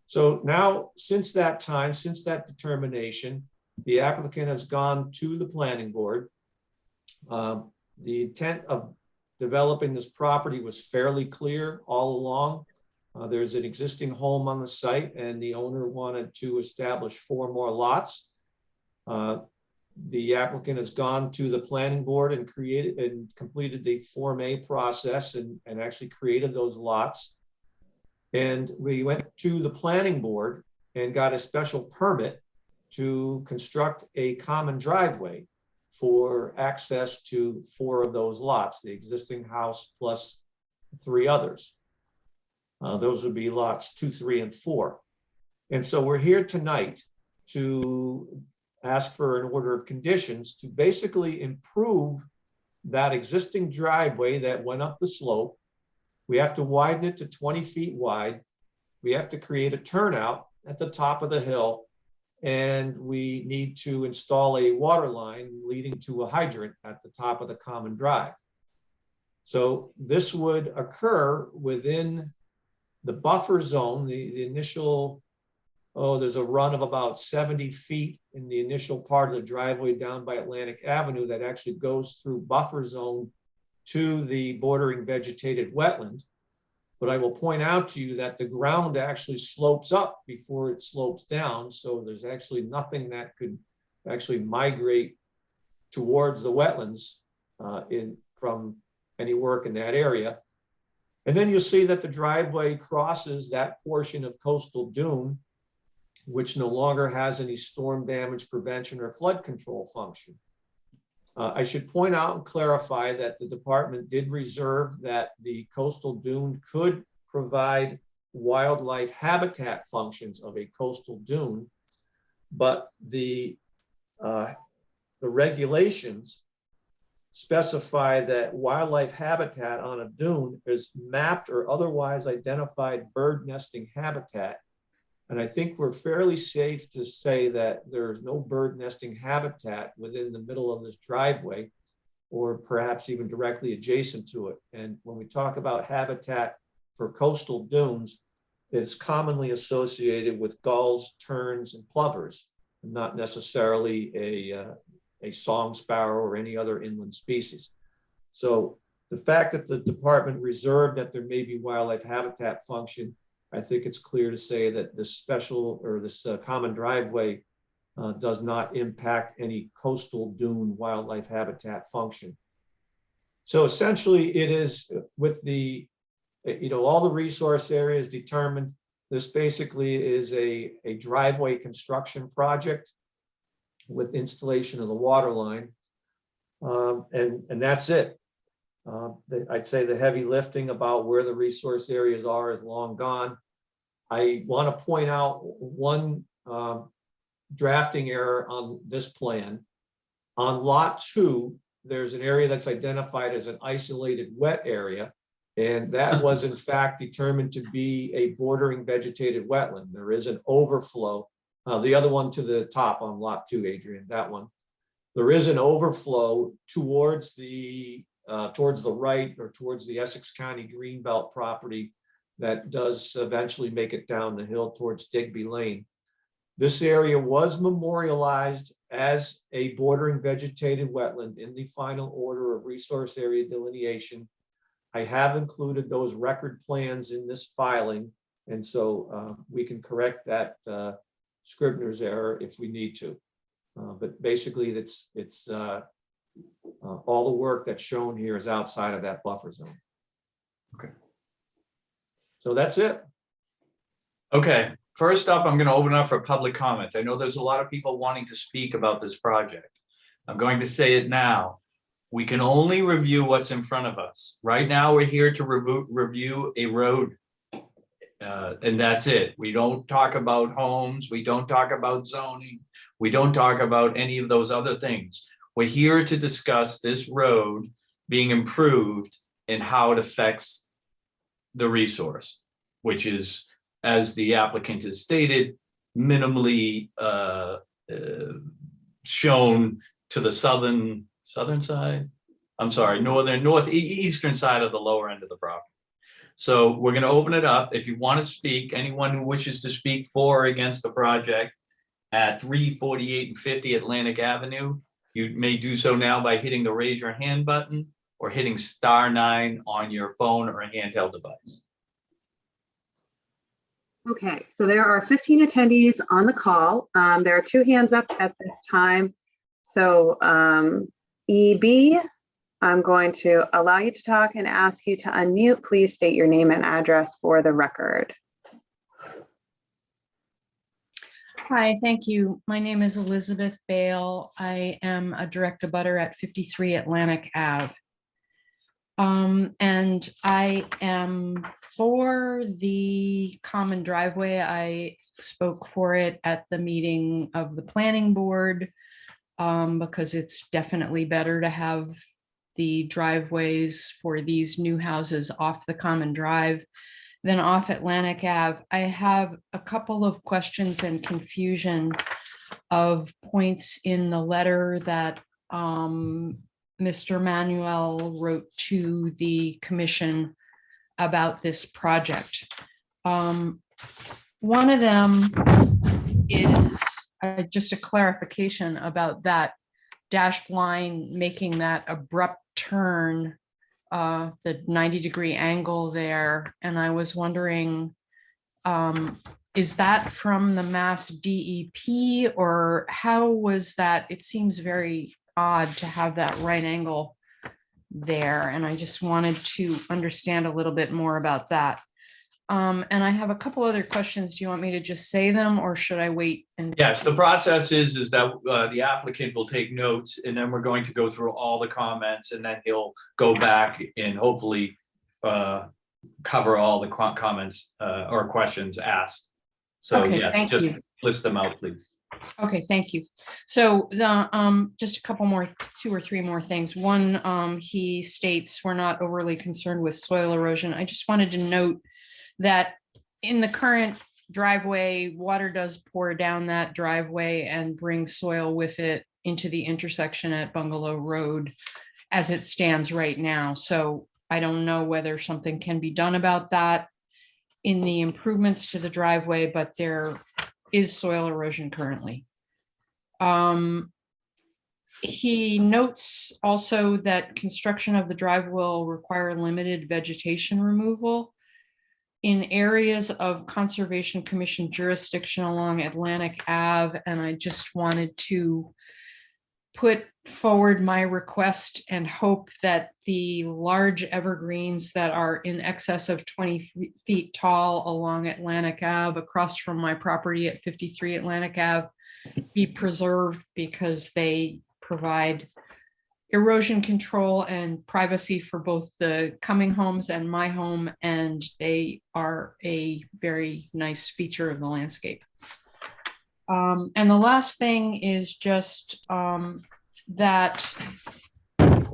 So now, since that time, since that determination, the applicant has gone to the planning board. The intent of developing this property was fairly clear all along. There's an existing home on the site, and the owner wanted to establish 4 more lots. The applicant has gone to the planning board and completed the Form A process and actually created those lots. And we went to the planning board and got a special permit to construct a common driveway for access to 4 of those lots, the existing house plus 3 others. Those would be lots 2, 3, and 4. And so we're here tonight to ask for an order of conditions to basically improve that existing driveway that went up the slope. We have to widen it to 20 feet wide. We have to create a turnout at the top of the hill. And we need to install a water line leading to a hydrant at the top of the common drive. So this would occur within the buffer zone, the initial, there's a run of about 70 feet in the initial part of the driveway down by Atlantic Avenue that actually goes through buffer zone to the bordering vegetated wetland. But I will point out to you that the ground actually slopes up before it slopes down. So there's actually nothing that could actually migrate towards the wetlands from any work in that area. And then you'll see that the driveway crosses that portion of coastal dune, which no longer has any storm damage prevention or flood control function. I should point out and clarify that the department did reserve that the coastal dune could provide wildlife habitat functions of a coastal dune, but the regulations specify that wildlife habitat on a dune is mapped or otherwise identified bird nesting habitat. And I think we're fairly safe to say that there's no bird nesting habitat within the middle of this driveway, or perhaps even directly adjacent to it. And when we talk about habitat for coastal dunes, it's commonly associated with gulls, terns, and plovers, not necessarily a song sparrow or any other inland species. So the fact that the department reserved that there may be wildlife habitat function, I think it's clear to say that this special or this common driveway does not impact any coastal dune wildlife habitat function. So essentially it is with the, all the resource areas determined, this basically is a driveway construction project with installation of the water line. And that's it. I'd say the heavy lifting about where the resource areas are is long gone. I want to point out one drafting error on this plan. On lot 2, there's an area that's identified as an isolated wet area, and that was in fact determined to be a bordering vegetated wetland. There is an overflow. The other one to the top on lot 2, Adrian, that one. There is an overflow towards the right or towards the Essex County Greenbelt property that does eventually make it down the hill towards Digby Lane. This area was memorialized as a bordering vegetated wetland in the final order of resource area delineation. I have included those record plans in this filing, and so we can correct that Scribner's error if we need to. But basically, it's all the work that's shown here is outside of that buffer zone. Okay. So that's it. Okay, first up, I'm going to open up for public comment. I know there's a lot of people wanting to speak about this project. I'm going to say it now. We can only review what's in front of us. Right now, we're here to review a road. And that's it. We don't talk about homes. We don't talk about zoning. We don't talk about any of those other things. We're here to discuss this road being improved and how it affects the resource, which is, as the applicant has stated, minimally shown to the southern side. I'm sorry, northeastern side of the lower end of the property. So we're going to open it up. If you want to speak, anyone who wishes to speak for or against the project at 348 and 50 Atlantic Avenue, you may do so now by hitting the raise your hand button or hitting *9 on your phone or a handheld device. Okay, so there are 15 attendees on the call. There are 2 hands up at this time. So EB, I'm going to allow you to talk and ask you to unmute. Please state your name and address for the record. Hi, thank you. My name is Elizabeth Bale. I am a direct abutter at 53 Atlantic Ave. And I am for the common driveway. I spoke for it at the meeting of the planning board because it's definitely better to have the driveways for these new houses off the common drive than off Atlantic Ave. I have a couple of questions and confusion of points in the letter that Mr. Manuel wrote to the commission about this project. One of them is just a clarification about that dashed line making that abrupt turn, the 90-degree angle there. And I was wondering, is that from the Mass DEP or how was that? It seems very odd to have that right angle there. And I just wanted to understand a little bit more about that. And I have a couple other questions. Do you want me to just say them or should I wait? Yes, the process is that the applicant will take notes and then we're going to go through all the comments and then he'll go back and hopefully cover all the comments or questions asked. So Okay, yeah, thank just you. list them out, please. Okay, thank you. So the just a couple more, 2 or 3 more things. One, he states we're not overly concerned with soil erosion. I just wanted to note that in the current driveway, water does pour down that driveway and bring soil with it into the intersection at Bungalow Road as it stands right now. So I don't know whether something can be done about that in the improvements to the driveway, but there is soil erosion currently. He notes also that construction of the drive will require limited vegetation removal in areas of Conservation Commission jurisdiction along Atlantic Ave. And I just wanted to put forward my request and hope that the large evergreens that are in excess of 20 feet tall along Atlantic Ave across from my property at 53 Atlantic Ave be preserved because they provide erosion control and privacy for both the coming homes and my home, and they are a very nice feature of the landscape. And the last thing is just that I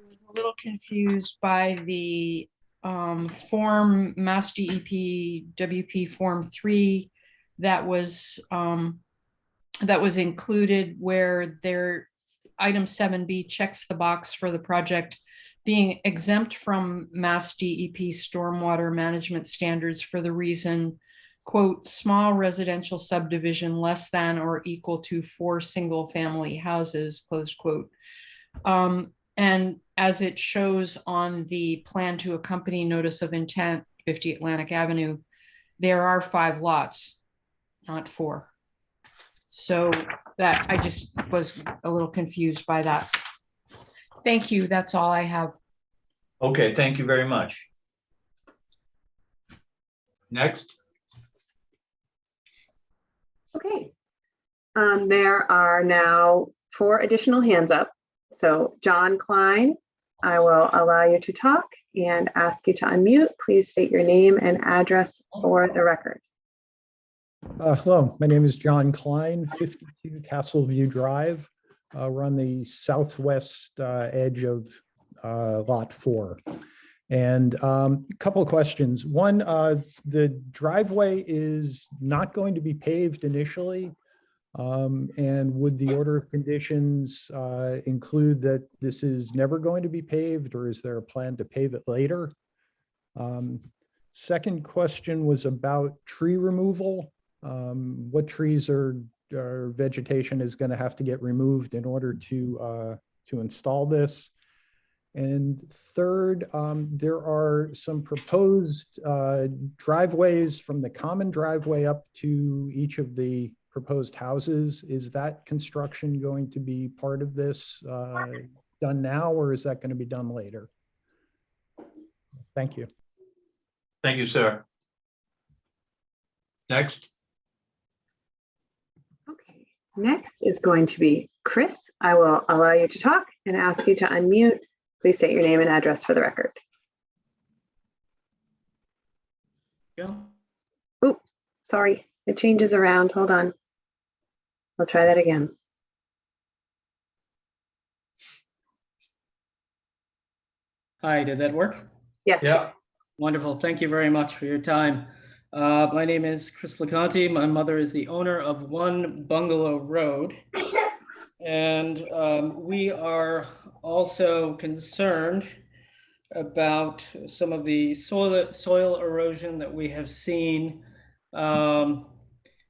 was a little confused by the form Mass DEP WP Form 3 that was included where their item 7B checks the box for the project being exempt from Mass DEP stormwater management standards for the reason, quote, small residential subdivision less than or equal to 4 single-family houses, close quote. And as it shows on the plan to accompany notice of intent, 50 Atlantic Avenue, there are 5 lots, not 4. So that, I just was a little confused by that. Thank you. That's all I have. Okay, thank you very much. Next. Okay. There are now 4 additional hands up. So John Klein, I will allow you to talk and ask you to unmute. Please state your name and address for the record. Hello, my name is John Klein, 52 Castleview Drive. We're on the southwest edge of Lot 4. And a couple of questions. One, the driveway is not going to be paved initially. And would the order of conditions include that this is never going to be paved, or is there a plan to pave it later? Second question was about tree removal. What trees or vegetation is going to have to get removed in order to install this? And third, there are some proposed driveways from the common driveway up to each of the proposed houses. Is that construction going to be part of this done now, or is that going to be done later? Thank you. Thank you, sir. Next. Okay, next is going to be Chris. I will allow you to talk and ask you to unmute. Please state your name and address for the record. Yeah. Oh, sorry, it changes around. Hold on. I'll try that again. Hi, did that work? Yes. Yeah. Wonderful. Thank you very much for your time. My name is Chris Liconti. My mother is the owner of 1 Bungalow Road. And we are also concerned about some of the soil erosion that we have seen.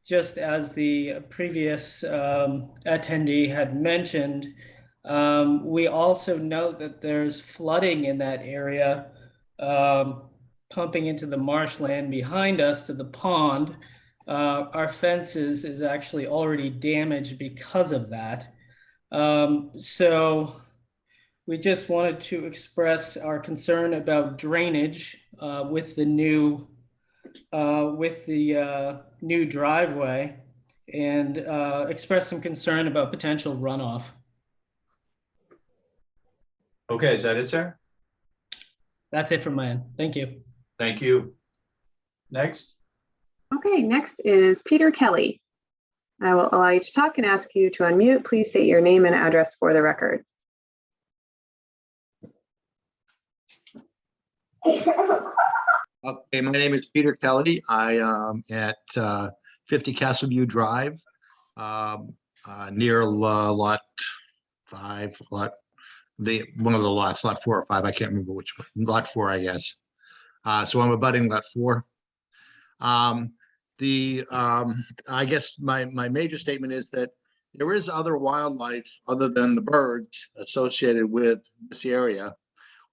Just as the previous attendee had mentioned, we also note that there's flooding in that area, pumping into the marshland behind us to the pond. Our fence is actually already damaged because of that. So we just wanted to express our concern about drainage with the new driveway, and express some concern about potential runoff. Okay, is that it, sir? That's it from my end. Thank you. Thank you. Next. Okay, next is Peter Kelly. I will allow you to talk and ask you to unmute. Please state your name and address for the record. Okay, my name is Peter Kelly. I am at 50 Castleview Drive, near lot 5, one of the lots, lot 4 or 5. I can't remember which one. Lot 4, I guess. So I'm abutting lot 4. I guess my major statement is that there is other wildlife other than the birds associated with this area.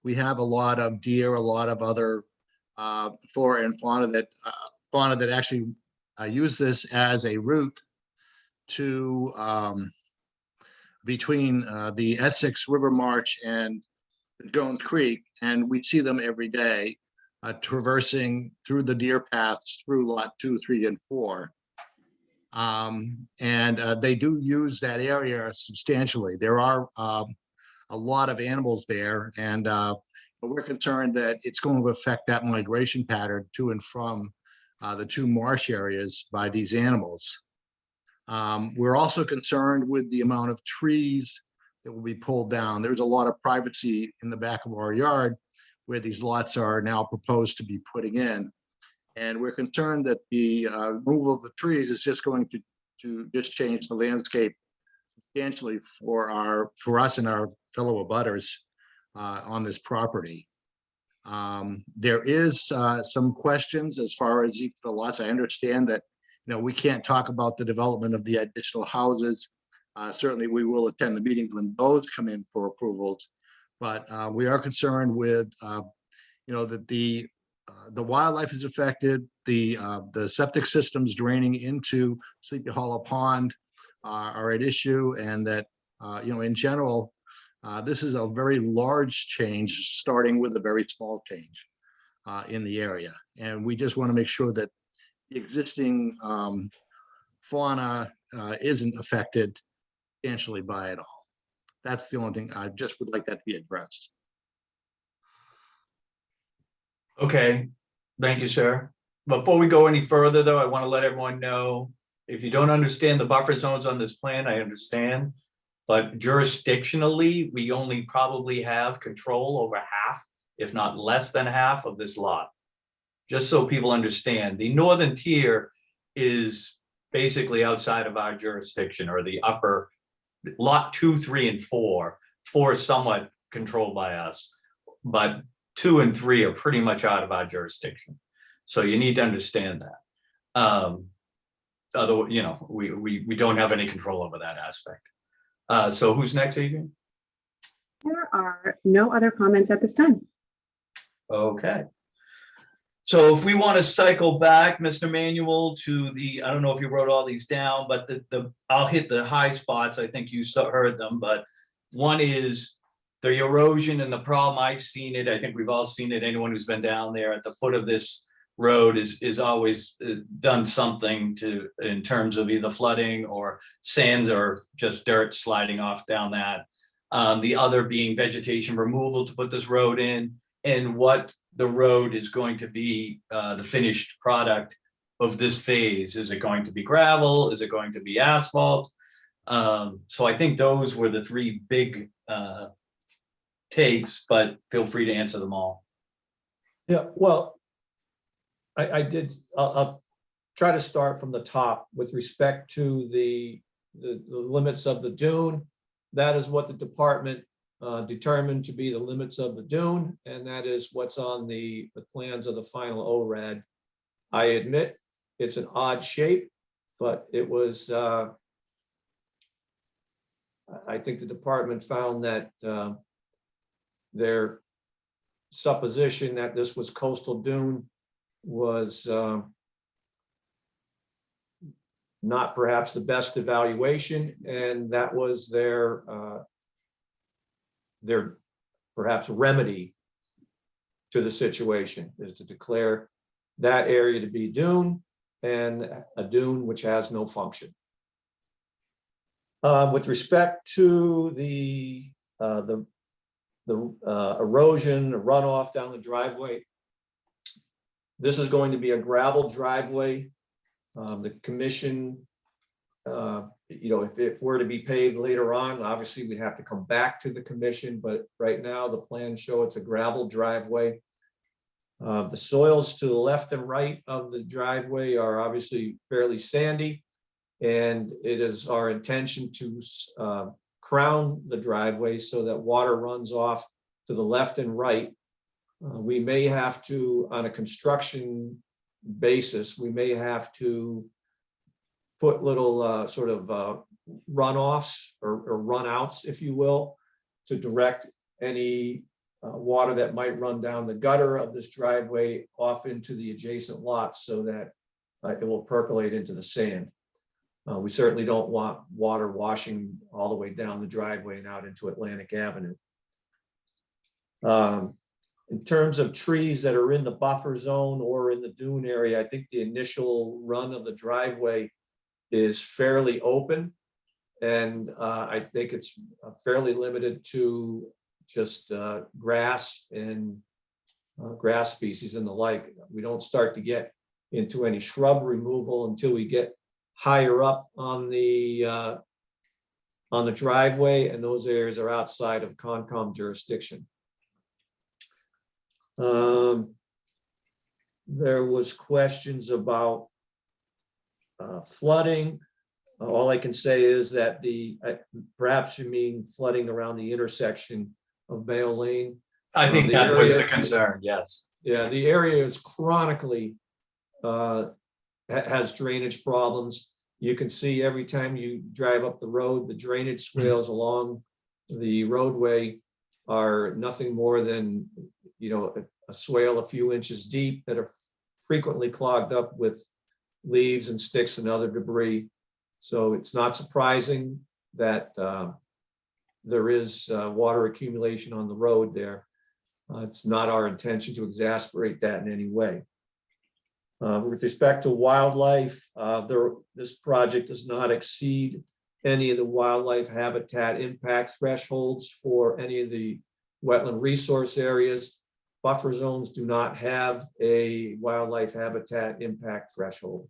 We have a lot of deer, a lot of other flora and fauna that actually use this as a route to between the Essex River March and Jones Creek, and we see them every day traversing through the deer paths through lot 2, 3, and 4. And they do use that area substantially. There are a lot of animals there, and we're concerned that it's going to affect that migration pattern to and from the 2 marsh areas by these animals. We're also concerned with the amount of trees that will be pulled down. There's a lot of privacy in the back of our yard where these lots are now proposed to be putting in. And we're concerned that the removal of the trees is just going to just change the landscape substantially for us and our fellow abutters on this property. There is some questions as far as each of the lots. I understand that, we can't talk about the development of the additional houses. Certainly, we will attend the meetings when those come in for approvals. But we are concerned with, that the wildlife is affected, the septic systems draining into Sleepy Hollow Pond are at issue, and that, in general, this is a very large change, starting with a very small change in the area. And we just want to make sure that the existing fauna isn't affected substantially by it all. That's the only thing. I just would like that to be addressed. Okay, thank you, sir. Before we go any further, though, I want to let everyone know, if you don't understand the buffer zones on this plan, I understand. But jurisdictionally, we only probably have control over half, if not less than half of this lot. Just so people understand, the northern tier is basically outside of our jurisdiction, or the upper lot 2, 3, and 4. 4 is somewhat controlled by us, but 2 and 3 are pretty much out of our jurisdiction. So you need to understand that. Otherwise, we don't have any control over that aspect. So who's next, Adrian? There are no other comments at this time. Okay. So if we want to cycle back, Mr. Manuel, to the, I don't know if you wrote all these down, but I'll hit the high spots. I think you heard them, but one is the erosion and the problem. I've seen it. I think we've all seen it. Anyone who's been down there at the foot of this road is always done something in terms of either flooding or sands or just dirt sliding off down that. The other being vegetation removal to put this road in, and what the road is going to be, the finished product of this phase. Is it going to be gravel? Is it going to be asphalt? So I think those were the 3 big takes, but feel free to answer them all. Yeah, well, I'll try to start from the top with respect to the limits of the dune. That is what the department determined to be the limits of the dune, and that is what's on the plans of the final ORAD. I admit it's an odd shape, but it was, I think the department found that their supposition that this was coastal dune was not perhaps the best evaluation, and that was their perhaps remedy to the situation, is to declare that area to be dune, and a dune which has no function. With respect to the erosion, the runoff down the driveway, this is going to be a gravel driveway. The commission, if it were to be paved later on, obviously we'd have to come back to the commission, but right now the plans show it's a gravel driveway. The soils to the left and right of the driveway are obviously fairly sandy, and it is our intention to crown the driveway so that water runs off to the left and right. We may have to, on a construction basis, we may have to put little sort of runoffs or runouts, if you will, to direct any water that might run down the gutter of this driveway off into the adjacent lots, so that it will percolate into the sand. We certainly don't want water washing all the way down the driveway and out into Atlantic Avenue. In terms of trees that are in the buffer zone or in the dune area, I think the initial run of the driveway is fairly open. And I think it's fairly limited to just grass and grass species and the like. We don't start to get into any shrub removal until we get higher up on the driveway, and those areas are outside of Concom jurisdiction. There was questions about flooding. All I can say is that perhaps you mean flooding around the intersection of Mayo Lane. I think The that was the area- concern, yes. Yeah, the area is chronically has drainage problems. You can see every time you drive up the road, the drainage swales along the roadway are nothing more than, a swale a few inches deep that are frequently clogged up with leaves and sticks and other debris. So it's not surprising that there is water accumulation on the road there. It's not our intention to exacerbate that in any way. With respect to wildlife, this project does not exceed any of the wildlife habitat impact thresholds for any of the wetland resource areas. Buffer zones do not have a wildlife habitat impact threshold.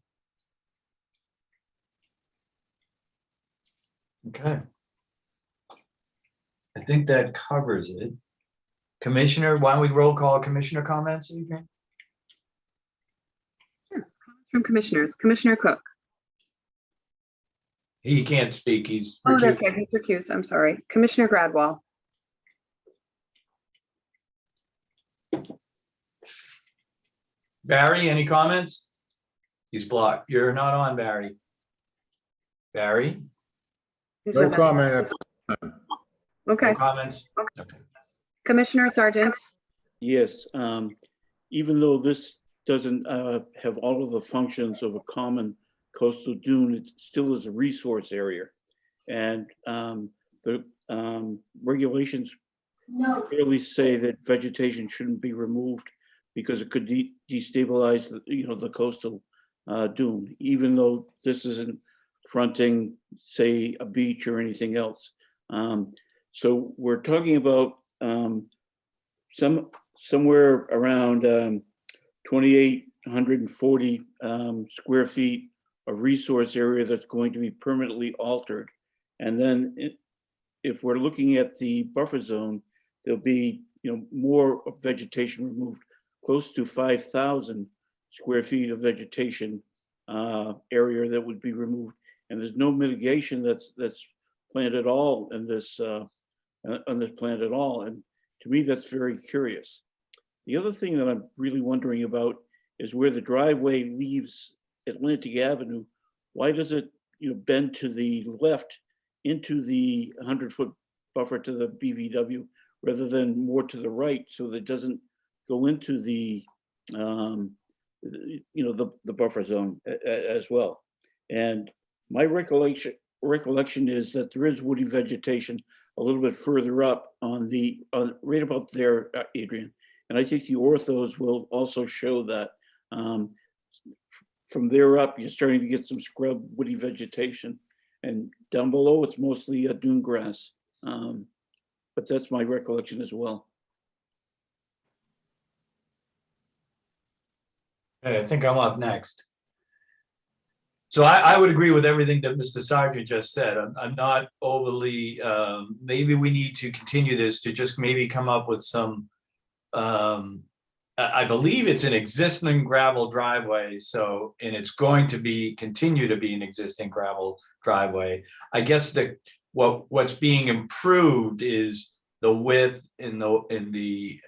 Okay. I think that covers it. Commissioner, why don't we roll call commissioner comments? Adrian? From commissioners, Commissioner Cook. He can't speak, he's. Oh, that's recused. right, he's recused. I'm sorry. Commissioner Gradwell. Barry, any comments? He's blocked. You're not on, Barry. Barry? Who's No with us? comment. Okay. No comments? Okay. Commissioner Sargent. Yes, even though this doesn't have all of the functions of a common coastal dune, it still is a resource area. And the regulations clearly say that vegetation shouldn't be removed because it could destabilize the coastal dune, even though this isn't fronting, say, a beach or anything else. So we're talking about somewhere around 2,840 square feet of resource area that's going to be permanently altered. And then if we're looking at the buffer zone, there'll be more vegetation removed, close to 5,000 square feet of vegetation area that would be removed. And there's no mitigation that's planned at all in this on this plan at all. And to me, that's very curious. The other thing that I'm really wondering about is where the driveway leaves Atlantic Avenue. Why does it bend to the left into the 100-foot buffer to the BVW rather than more to the right, so that it doesn't go into the the buffer zone as well? And my recollection is that there is woody vegetation a little bit further up on right about there, Adrian. And I think the orthos will also show that from there up, you're starting to get some scrub woody vegetation. And down below, it's mostly dune grass. But that's my recollection as well. Okay, I think I'm up next. So I would agree with everything that Mr. Sargent just said. I'm not overly, maybe we need to continue this to just maybe come up with some, I believe it's an existing gravel driveway. So, and it's going to continue to be an existing gravel driveway. I guess what's being improved is the width in the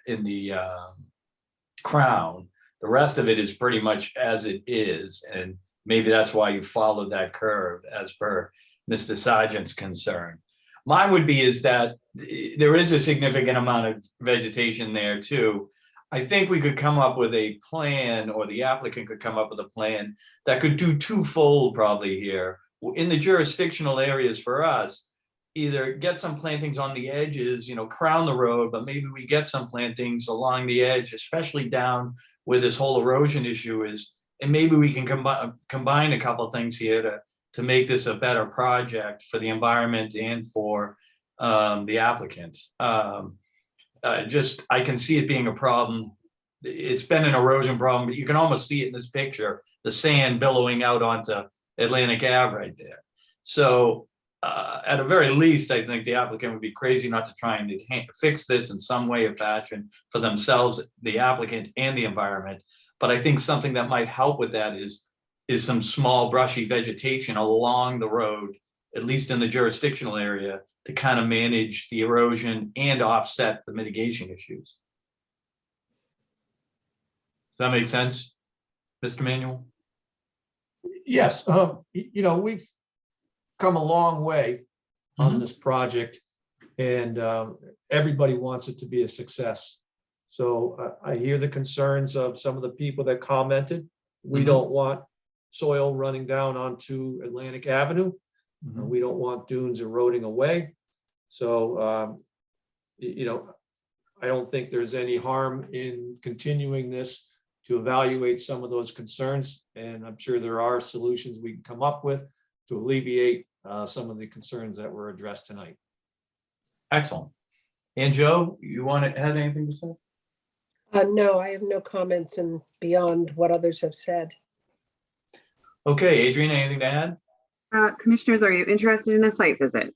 crown. The rest of it is pretty much as it is. And maybe that's why you followed that curve as per Mr. Sargent's concern. Mine would be is that there is a significant amount of vegetation there too. I think we could come up with a plan, or the applicant could come up with a plan that could do twofold probably here. In the jurisdictional areas for us, either get some plantings on the edges, crown the road, but maybe we get some plantings along the edge, especially down where this whole erosion issue is. And maybe we can combine a couple of things here to make this a better project for the environment and for the applicant. I can see it being a problem. It's been an erosion problem, but you can almost see it in this picture, the sand billowing out onto Atlantic Ave right there. So at the very least, I think the applicant would be crazy not to try and fix this in some way or fashion for themselves, the applicant and the environment. But I think something that might help with that is some small brushy vegetation along the road, at least in the jurisdictional area, to kind of manage the erosion and offset the mitigation issues. that make sense, Mr. Manuel? Yes, we've come a long way on this project, and everybody wants it to be a success. So I hear the concerns of some of the people that commented. We don't want soil running down onto Atlantic Avenue. We don't want dunes eroding away. So, I don't think there's any harm in continuing this to evaluate some of those concerns. And I'm sure there are solutions we can come up with to alleviate some of the concerns that were addressed tonight. Excellent. And Joe, you want to have anything to say? No, I have no comments and beyond what others have said. Okay, Adrian, anything to add? Commissioners, are you interested in a site visit?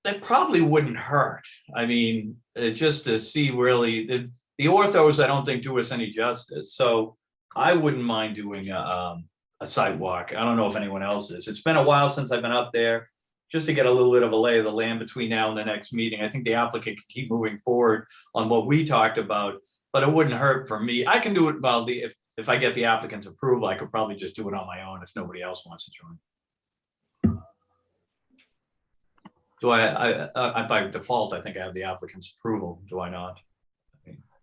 That probably wouldn't hurt. I mean, just to see really, the orthos, I don't think do us any justice. So I wouldn't mind doing a site walk. I don't know if anyone else is. It's been a while since I've been up there, just to get a little bit of a lay of the land between now and the next meeting. I think the applicant can keep moving forward on what we talked about, but it wouldn't hurt for me. I can do it, well, if I get the applicant's approval, I could probably just do it on my own if nobody else wants to join. Do I by default, I think I have the applicant's approval, do I not?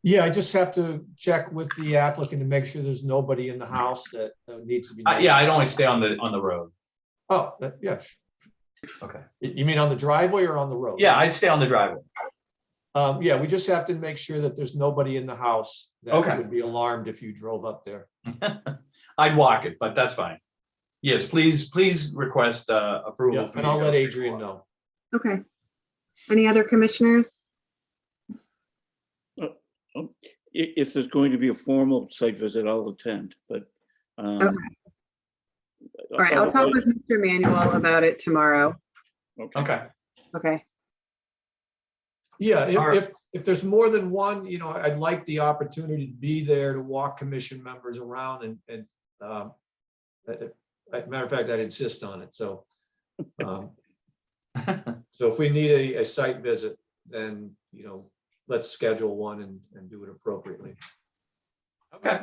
Yeah, I just have to check with the applicant to make sure there's nobody in the house that needs to be. Yeah, I'd only stay on the road. Oh, yeah. Okay. You mean on the driveway or on the road? Yeah, I'd stay on the driveway. Yeah, we just have to make sure that there's nobody in the house that Okay. would be alarmed if you drove up there. I'd walk it, but that's fine. Yes, please request approval. Yeah, for and me I'll to let go. Adrian know. Okay. Any other commissioners? If there's going to be a formal site visit, I'll attend, but. Okay. All right, I'll talk with Mr. Manuel about it tomorrow. Okay. Okay. Yeah, All right. if there's more than one, I'd like the opportunity to be there to walk commission members around and matter of fact, I'd insist on it. So, so if we need a site visit, then, let's schedule one and do it appropriately. Okay.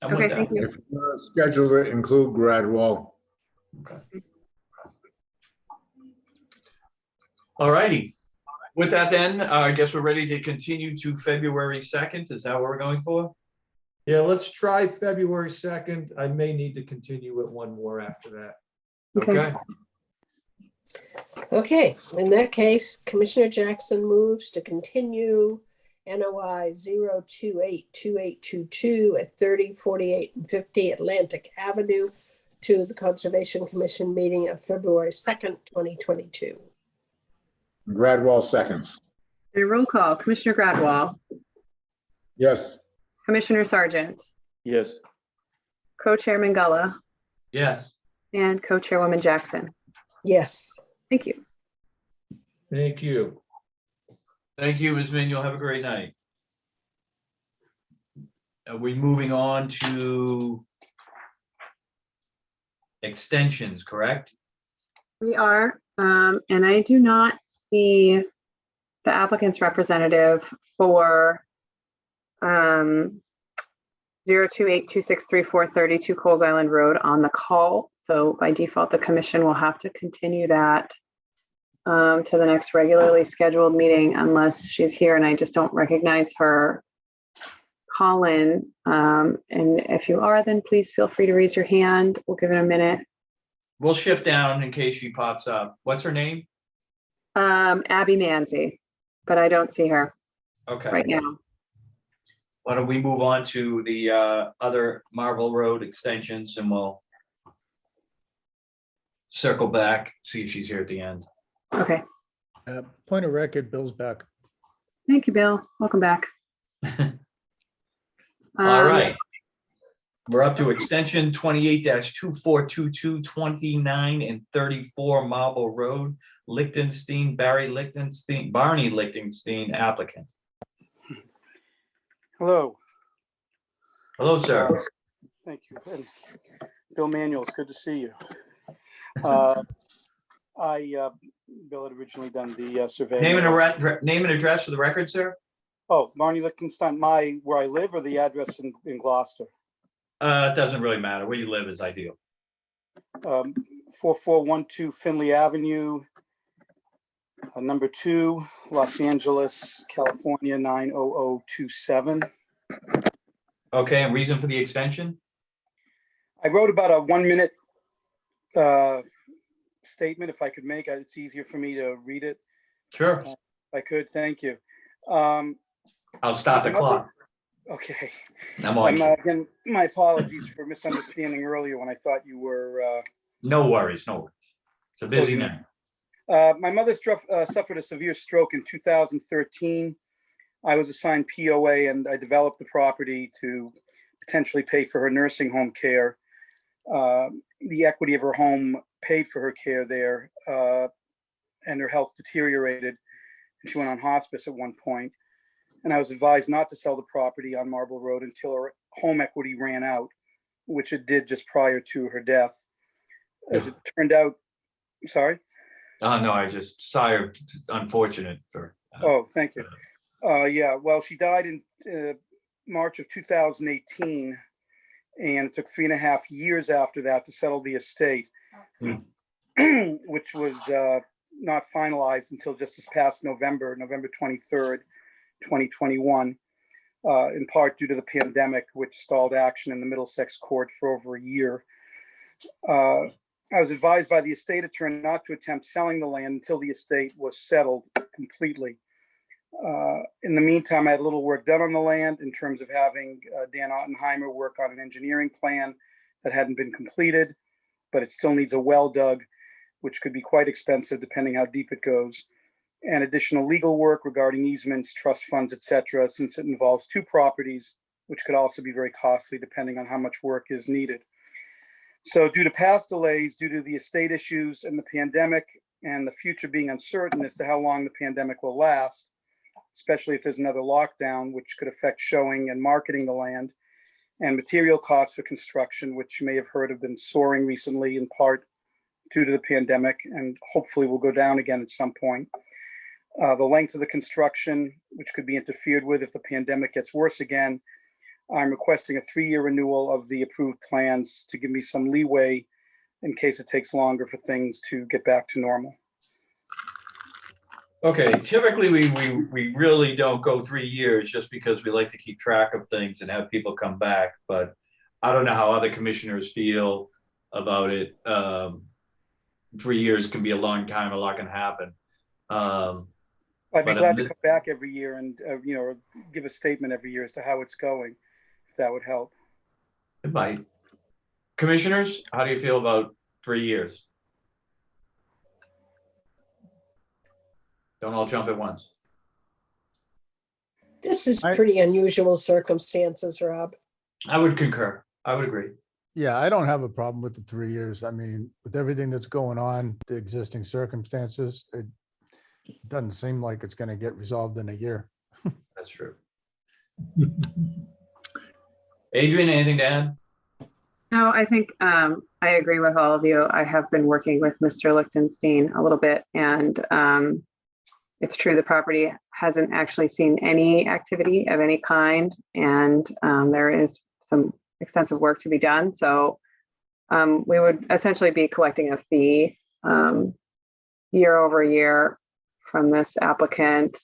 I'm Okay, with that. thank you. If you want to schedule it, include Gradwell. All righty. With that then, I guess we're ready to continue to February 2nd. Is that what we're going for? Yeah, let's try February 2nd. I may need to continue it one more after that. Okay. Okay, in that case, Commissioner Jackson moves to continue NOI 0282822 at 30, 48, and 50 Atlantic Avenue to the Conservation Commission meeting of February 2nd, 2022. Gradwell seconds. And roll call, Commissioner Gradwell, Yes. Commissioner Sargent, Yes. Co-Chairman Gullah, Yes. and Co-Chairwoman Jackson. Yes. Thank you. Thank you. Thank you, Ms. Manuel. Have a great night. Are we moving on to extensions, correct? We are, and I do not see the applicant's representative for 028263432 Coles Island Road on the call. So by default, the commission will have to continue that to the next regularly scheduled meeting unless she's here and I just don't recognize her call in. And if you are, then please feel free to raise your hand. We'll give it a minute. We'll shift down in case she pops up. What's her name? Abby Manzi, but I don't see her Okay. right now. Why don't we move on to the other Marble Road extensions and we'll circle back, see if she's here at the end. Okay. Point of record, Bill's back. Thank you, Bill. Welcome back. All right. We're up to extension 28-2422, 29 and 34 Marble Road, Lichtenstein, Barney Lichtenstein applicant. Hello. Hello, sir. Thank you. And Bill Manuel, it's good to see you. Bill had originally done the survey. Name and address for the record, sir? Oh, Marnie Lichtenstein, where I live or the address in Gloucester? It doesn't really matter. Where you live is ideal. 4412 Finley Avenue, number 2, Los Angeles, California, 90027. Okay, and reason for the extension? I wrote about a 1-minute statement, if I could make it. It's easier for me to read it. Sure. If I could, thank you. I'll start the clock. Okay. I'm on. Again, my apologies for misunderstanding earlier when I thought you were. No worries, no worries. It's a busy Okay. night. My mother suffered a severe stroke in 2013. I was assigned POA and I developed the property to potentially pay for her nursing home care. The equity of her home paid for her care there, and her health deteriorated. And she went on hospice at one point. And I was advised not to sell the property on Marble Road until her home equity ran out, which it did just prior to her death. As it turned out, sorry? Oh, no, I just saw her, just unfortunate for. Oh, thank you. Yeah, well, she died in March of 2018, and it took 3.5 years after that to settle the estate, which was not finalized until just this past November 23rd, 2021, in part due to the pandemic, which stalled action in the Middlesex court for over a year. I was advised by the estate attorney not to attempt selling the land until the estate was settled completely. In the meantime, I had a little work done on the land in terms of having Dan Ottenheimer work on an engineering plan that hadn't been completed, but it still needs a well dug, which could be quite expensive depending how deep it goes, and additional legal work regarding easements, trust funds, etc., since it involves 2 properties, which could also be very costly depending on how much work is needed. So due to past delays, due to the estate issues and the pandemic, and the future being uncertain as to how long the pandemic will last, especially if there's another lockdown, which could affect showing and marketing the land, and material costs for construction, which you may have heard have been soaring recently in part due to the pandemic, and hopefully will go down again at some point. The length of the construction, which could be interfered with if the pandemic gets worse again. I'm requesting a 3-year renewal of the approved plans to give me some leeway in case it takes longer for things to get back to normal. Okay, typically we really don't go 3 years just because we like to keep track of things and have people come back, but I don't know how other commissioners feel about it. 3 years can be a long time, a lot can happen. I'd be glad to come back every year and, give a statement every year as to how it's going, if that would help. It might. Commissioners, how do you feel about 3 years? Don't all jump at once. This is pretty unusual circumstances, Rob. I would concur. I would agree. Yeah, I don't have a problem with the 3 years. I mean, with everything that's going on, the existing circumstances, it doesn't seem like it's going to get resolved in a year. That's true. Adrian, anything to add? No, I think I agree with all of you. I have been working with Mr. Lichtenstein a little bit, and it's true the property hasn't actually seen any activity of any kind, and there is some extensive work to be done. So we would essentially be collecting a fee year over year from this applicant,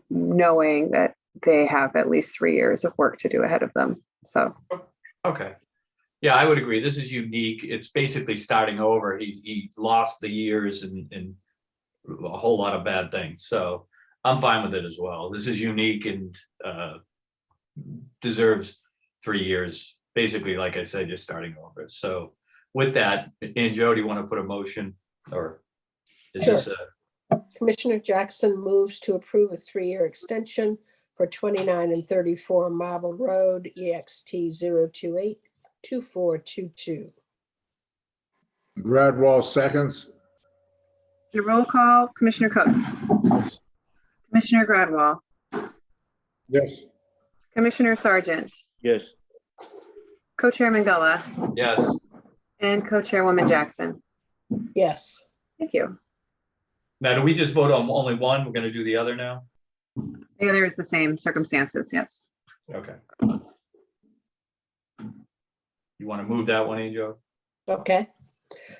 knowing that they have at least 3 years of work to do ahead of them. So. Okay. Yeah, I would agree. This is unique. It's basically starting over. He lost the years and a whole lot of bad things. So I'm fine with it as well. This is unique and deserves 3 years. Basically, like I said, just starting over. So with that, and Joe, do you want to put a motion, or is Sure. this Commissioner Jackson moves to approve a 3-year extension for 29 and 34 Marble Road, EXT 0282422. Gradwall seconds. The roll call, Commissioner Cook. Commissioner Gradwall. Yes. Commissioner Sargent. Yes. Co-Chair Mangala. Yes. And Co-Chairwoman Jackson. Yes. Thank you. now? Do we just vote on only one? We're going to do the other now. Yeah, there's the same circumstances, yes. Okay. You want to move that one, Joe? Okay.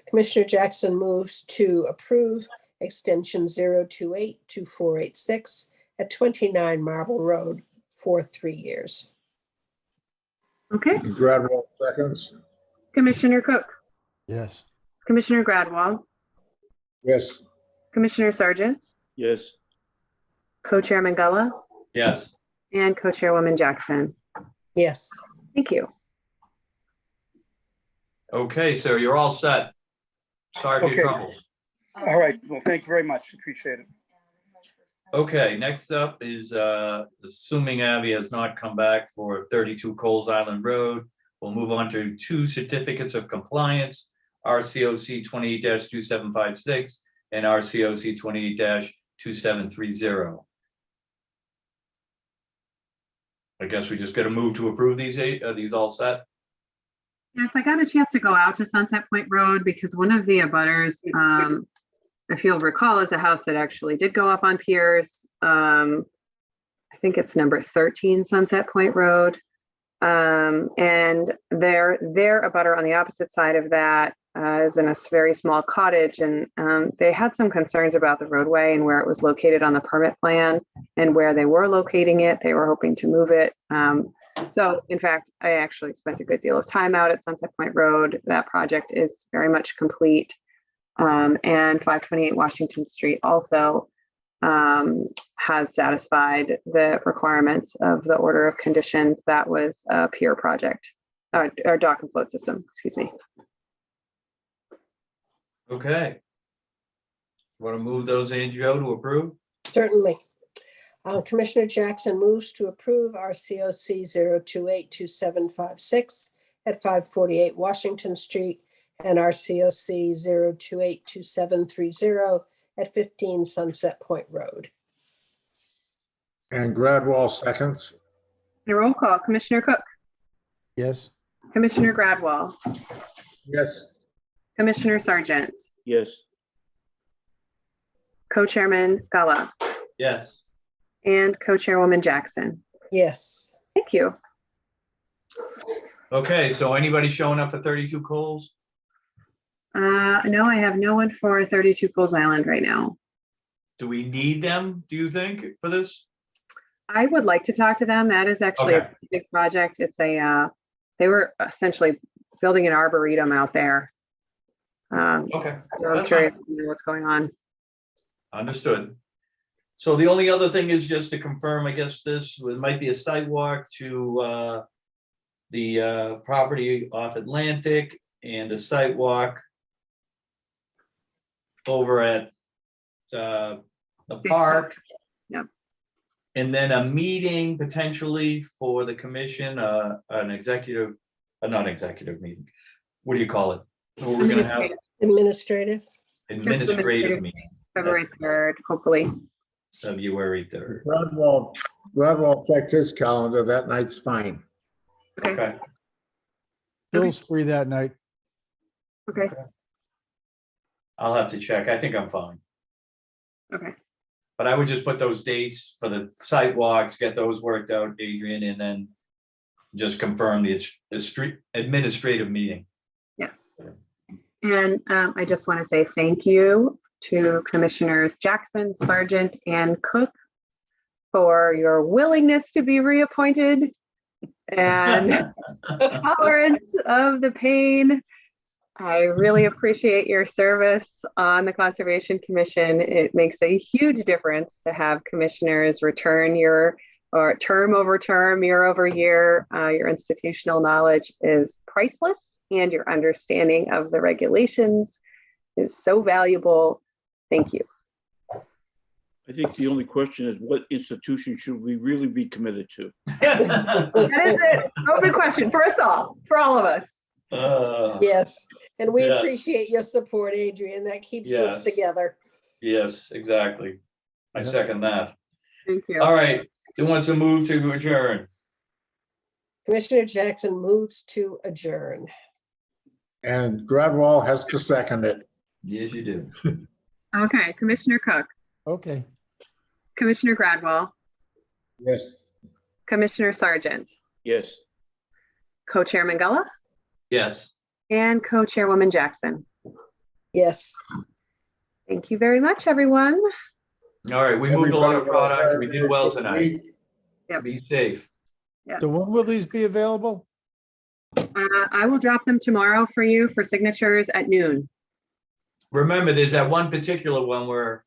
Commissioner Jackson moves to approve extension 0282486 at 29 Marble Road for 3 years. Okay, Gradwell seconds. Commissioner Cook, Yes. Commissioner Gradwell, Yes. Commissioner Sargent, Yes. Co-Chairman Gullah, Yes. and Co-Chairwoman Jackson. Yes. Thank you. Okay, so you're all set. Sorry for your Okay. troubles. All right. Well, thank you very much. Appreciate it. Okay, next up is, assuming Abby has not come back for 32 Coles Island Road, we'll move on to 2 certificates of compliance, RCOC 28-2756 and RCOC 28-2730. I guess we just got to move to approve these 8. Are these all set? Yes, I got a chance to go out to Sunset Point Road because one of the abutters, if you'll recall, is a house that actually did go up on piers. I think it's number 13 Sunset Point Road. And their abutter on the opposite side of that is in a very small cottage, and they had some concerns about the roadway and where it was located on the permit plan and where they were locating it. They were hoping to move it. So in fact, I actually spent a good deal of time out at Sunset Point Road. That project is very much complete. And 528 Washington Street also has satisfied the requirements of the order of conditions. That was a pier project, or dock and float system, excuse me. Okay. Want to move those in, Joe, to approve? Certainly. Commissioner Jackson moves to approve RCOC 0282756 at 548 Washington Street and RCOC 0282730 at 15 Sunset Point Road. And Gradwell seconds. A roll call, Commissioner Cook, Yes. Commissioner Gradwell, Yes. Commissioner Sargent, Yes. Co-Chairman Gullah, Yes. and Co-Chairwoman Jackson. Yes. Thank you. Okay, so anybody showing up for 32 Coles? No, I have no one for 32 Coles Island right now. Do we need them, do you think, for this? I would like to talk to them. That is actually Okay. a big project. It's a, they were essentially building an arboretum out there. Okay. So I'm That's curious fine. to know what's going on. Understood. So the only other thing is just to confirm, I guess this might be a sidewalk to the property off Atlantic and a sidewalk over at the park. Yep. And then a meeting potentially for the commission, an executive, not executive meeting. What do you call it? What we're gonna have Administrative. administrative meeting, February 3rd, hopefully. February 3rd. Gradwell checked his calendar. That night's fine. Okay. Bill's free that night. Okay, I'll have to check. I think I'm fine. okay. But I would just put those dates for the sidewalks, get those worked out, Adrian, and then just confirm the street administrative meeting. Yes. And I just want to say thank you to Commissioners Jackson, Sargent, and Cook for your willingness to be reappointed and tolerance of the pain. I really appreciate your service on the Conservation Commission. It makes a huge difference to have commissioners return term over term, year over year. Your institutional knowledge is priceless, and your understanding of the regulations is so valuable. Thank you. I think the only question is what institution should we really be committed to? That is an open question for us all, for all of us. Yes, and we Yes. appreciate your support, Adrian. That keeps us Yes. together. Yes, exactly. I second that. Thank you. All right, who wants to move to adjourn? Commissioner Jackson moves to adjourn. And Gradwell has to second it. Yes, you do. Okay, Commissioner Cook, Okay. Commissioner Gradwell, Yes. Commissioner Sargent, Yes. Co-Chair Mangala, Yes. and Co-Chairwoman Jackson. Yes. Thank you very much, everyone. All right, we moved a lot of Everybody have a product. We did well good tonight. week. Yep. Be safe. So when will these be available? I will drop them tomorrow for you for signatures at noon. Remember, there's that one particular one where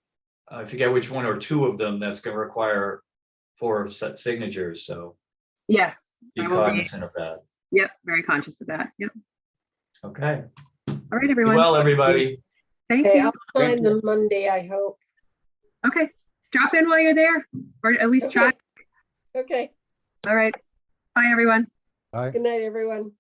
I forget which one or two of them that's going to require 4 signatures. So Yes. be I will be. cognizant of that. Yep, very conscious of that. Yep. Okay. All right, Be everyone. well, everybody. Thank Okay, you. I'll sign them Monday, I hope. Okay, drop in while you're there, or at least try. Okay, All right. Bye, everyone. Bye. good night, everyone.